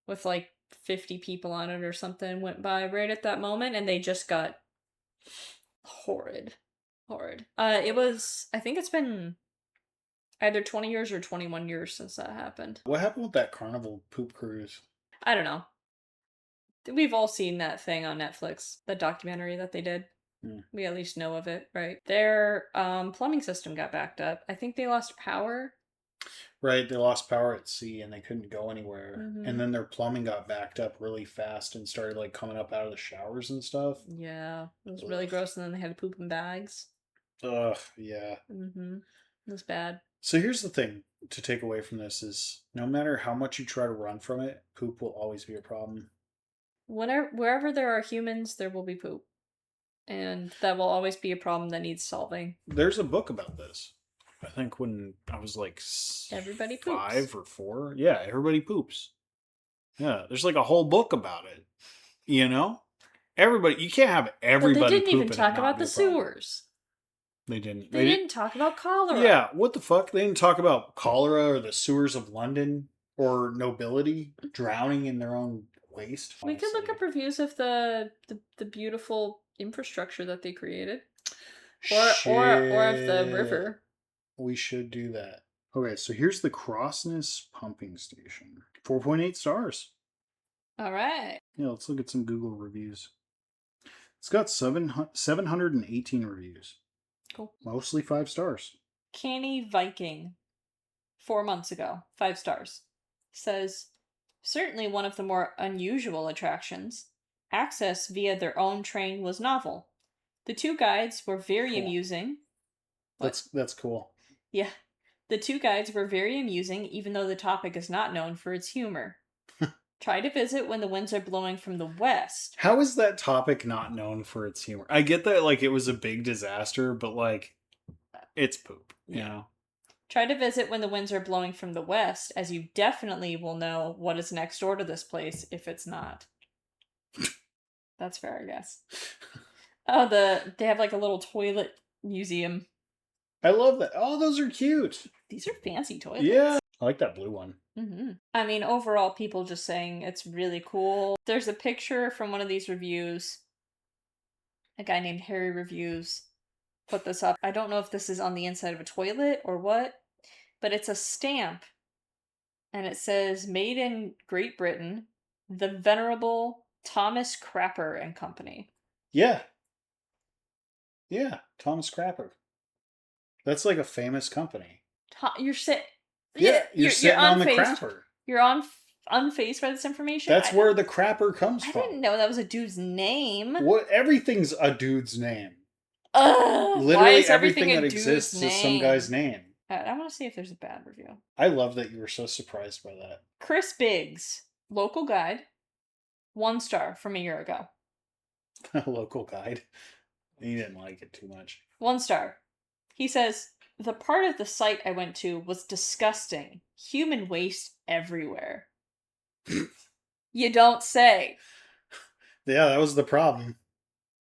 with, like, 50 people on it or something, went by right at that moment, and they just got horrid. It was, I think it's been either 20 years or 21 years since that happened. What happened with that carnival poop cruise? I don't know. We've all seen that thing on Netflix, the documentary that they did. We at least know of it, right? Their plumbing system got backed up. I think they lost power. Right, they lost power at sea and they couldn't go anywhere. And then their plumbing got backed up really fast and started, like, coming up out of the showers and stuff. Yeah, it was really gross, and then they had to poop in bags. Ugh, yeah. It was bad. So here's the thing to take away from this is no matter how much you try to run from it, poop will always be a problem. Wherever there are humans, there will be poop. And that will always be a problem that needs solving. There's a book about this. I think when I was like Everybody poops. 5 or 4. Yeah, everybody poops. Yeah, there's like a whole book about it. You know? Everybody, you can't have everybody But they didn't even pooping talk and not about be the a problem. sewers. They didn't. They didn't talk about cholera. Yeah, what the fuck? They didn't talk about cholera or the sewers of London or nobility drowning in their own waste. We could look up reviews of the beautiful infrastructure that they created. Or of the river. We should do that. Okay, so here's the Crossness pumping station. 4.8 stars. All right. Yeah, let's look at some Google reviews. It's got 718 reviews. Cool. Mostly 5 stars. Canny Viking, 4 months ago, 5 stars, says, certainly one of the more unusual attractions. Access via their own train was novel. The 2 guides were very amusing. That's cool. Yeah. The 2 guides were very amusing, even though the topic is not known for its humor. Try to visit when the winds are blowing from the west. How is that topic not known for its humor? I get that, like, it was a big disaster, but, like, it's poop, you know? Try to visit when the winds are blowing from the west, as you definitely will know what is next door to this place if it's not. That's fair, I guess. Oh, they have like a little toilet museum. I love that. Oh, those are cute. These are fancy toilets. Yeah. I like that blue one. Mm-hmm. I mean, overall, people just saying it's really cool. There's a picture from one of these reviews. A guy named Harry Reviews put this up. I don't know if this is on the inside of a toilet or what, but it's a stamp. And it says, made in Great Britain, the Venerable Thomas Crapper and Company. Yeah. Yeah, Thomas Crapper. That's like a famous company. You're sitting. Yeah, you're sitting on the crapper. You're unfazed by this information? That's where the crapper comes from. I didn't know that was a dude's name. What? Everything's a dude's name. Literally why is everything that exists name? is some guy's name. I want to see if there's a bad review. I love that you were so surprised by that. Chris Biggs, local guide, 1 star from a year ago. Local guide. He didn't like it too much. 1 star. He says, the part of the site I went to was disgusting. Human waste everywhere. You don't say. Yeah, that was the problem.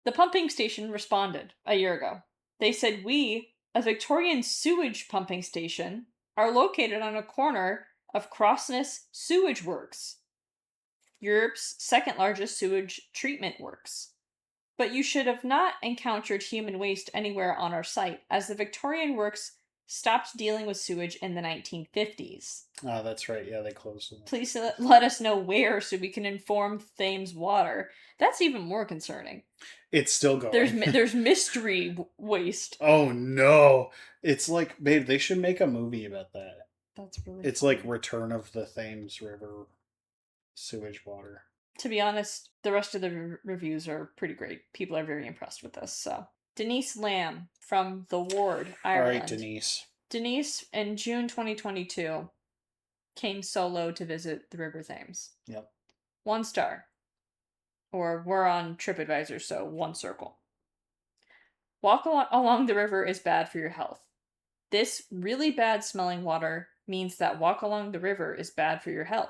The pumping station responded a year ago. They said, we, a Victorian sewage pumping station, are located on a corner of Crossness Sewage Works, Europe's second largest sewage treatment works. But you should have not encountered human waste anywhere on our site, as the Victorian works stopped dealing with sewage in the 1950s. Oh, that's right. Yeah, they closed them. Please let us know where so we can inform Thames Water. That's even more concerning. It's still going. There's mystery waste. Oh no! It's like, babe, they should make a movie about that. That's really. It's funny. like Return of the Thames River sewage water. To be honest, the rest of the reviews are pretty great. People are very impressed with this. So, Denise Lamb from The Ward, Ireland. All right, Denise. Denise, in June 2022, came solo to visit the River Thames. Yep. 1 star. Or we're on TripAdvisor, so 1 circle. Walk along the river is bad for your health. This really bad smelling water means that walk along the river is bad for your health.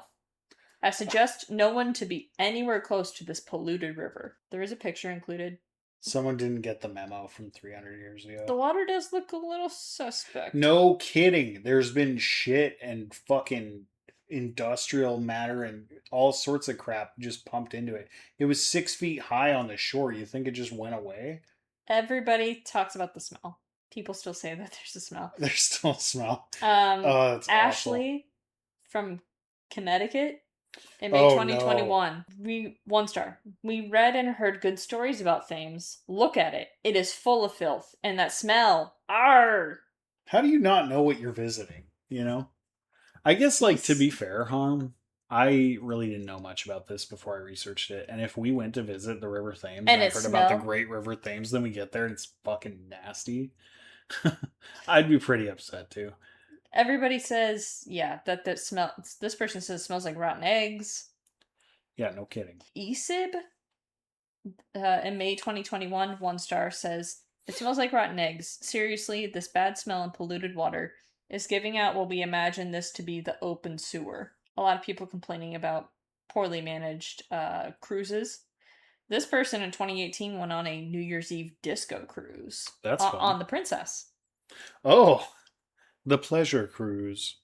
I suggest no one to be anywhere close to this polluted river. There is a picture included. Someone didn't get the memo from 300 years ago. The water does look a little suspect. No kidding. There's been shit and fucking industrial matter and all sorts of crap just pumped into it. It was 6 feet high on the shore. You think it just went away? Everybody talks about the smell. People still say that there's a smell. There's still a smell. Oh, that's Ashley awful. from Connecticut in May 2021. No. 1 star. We read and heard good stories about Thames. Look at it. It is full of filth. And that smell. Arr! How do you not know what you're visiting? You know? I guess, like, to be fair, Harm, I really didn't know much about this before I researched it. And if we went to visit the River Thames and I heard about the Great River Thames, then we get there and it's fucking nasty, I'd be pretty upset too. Everybody says, yeah, that smell. This person says it smells like rotten eggs. Yeah, no kidding. ESIB, in May 2021, 1 star, says, it smells like rotten eggs. Seriously, this bad smell and polluted water is giving out what we imagine this to be the open sewer. A lot of people complaining about poorly managed cruises. This person in 2018 went on a New Year's Eve disco cruise. That's fun. On the Princess. Oh, the pleasure cruise.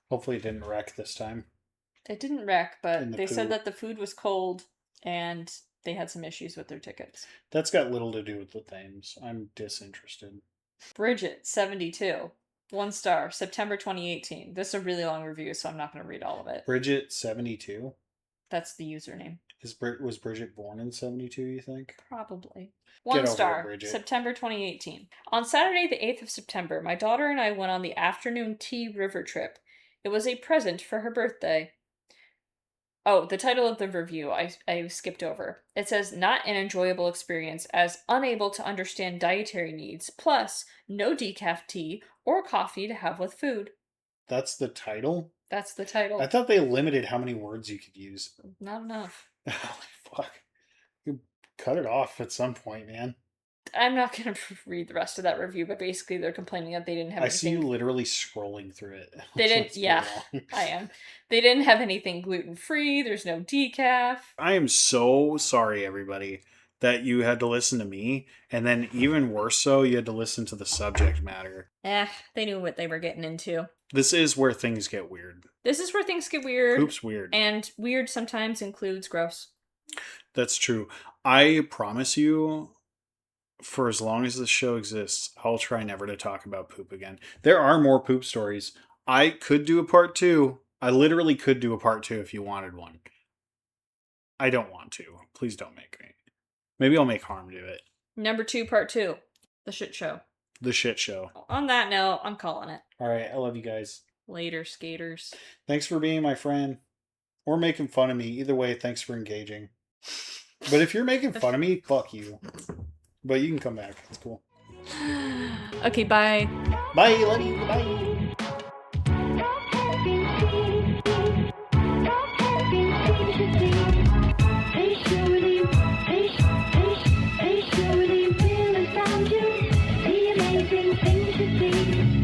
Hopefully it didn't wreck this time. It didn't wreck, but they said that the food was cold and they had some issues with their tickets. That's got little to do with the Thames. I'm disinterested. Bridget, 72. 1 star, September 2018. This is a really long review, so I'm not going to read all of it. Bridget, 72? That's the username. Was Bridget born in 72, you think? Probably. 1 star, September 2018. On Saturday, the 8th of September, my daughter and I went on the afternoon tea river trip. It was a present for her birthday. Oh, the title of the review I skipped over. It says, not an enjoyable experience as unable to understand dietary needs, plus no decaf tea or coffee to have with food. That's the title? That's the title. I thought they limited how many words you could use. Not enough. Holy fuck. You cut it off at some point, man. I'm not going to read the rest of that review, but basically they're complaining that they didn't have I see anything. you literally scrolling through it. They So didn't, it's pretty yeah, long. I am. They didn't have anything gluten-free, there's no decaf. I am so sorry, everybody, that you had to listen to me, and then even worse so, you had to listen to the subject matter. They knew what they were getting into. This is where things get weird. This is where things get weird. Poop's weird. And weird sometimes includes gross. That's true. I promise you, for as long as this show exists, I'll try never to talk about poop again. There are more poop stories. I could do a part 2. I literally could do a part 2 if you wanted one. I don't want to. Please don't make me. Maybe I'll make Harm do it. Number 2, part 2. The shit show. The shit show. On that note, I'm calling it. All right. I love you guys. Later, skaters. Thanks for being my friend. Or making fun of me. Either way, thanks for engaging. But if you're making fun of me, fuck you. But you can come back. It's cool. Okay, bye. Bye. Love you. Bye. Hey, shorty, feel it found you. The amazing thing to see.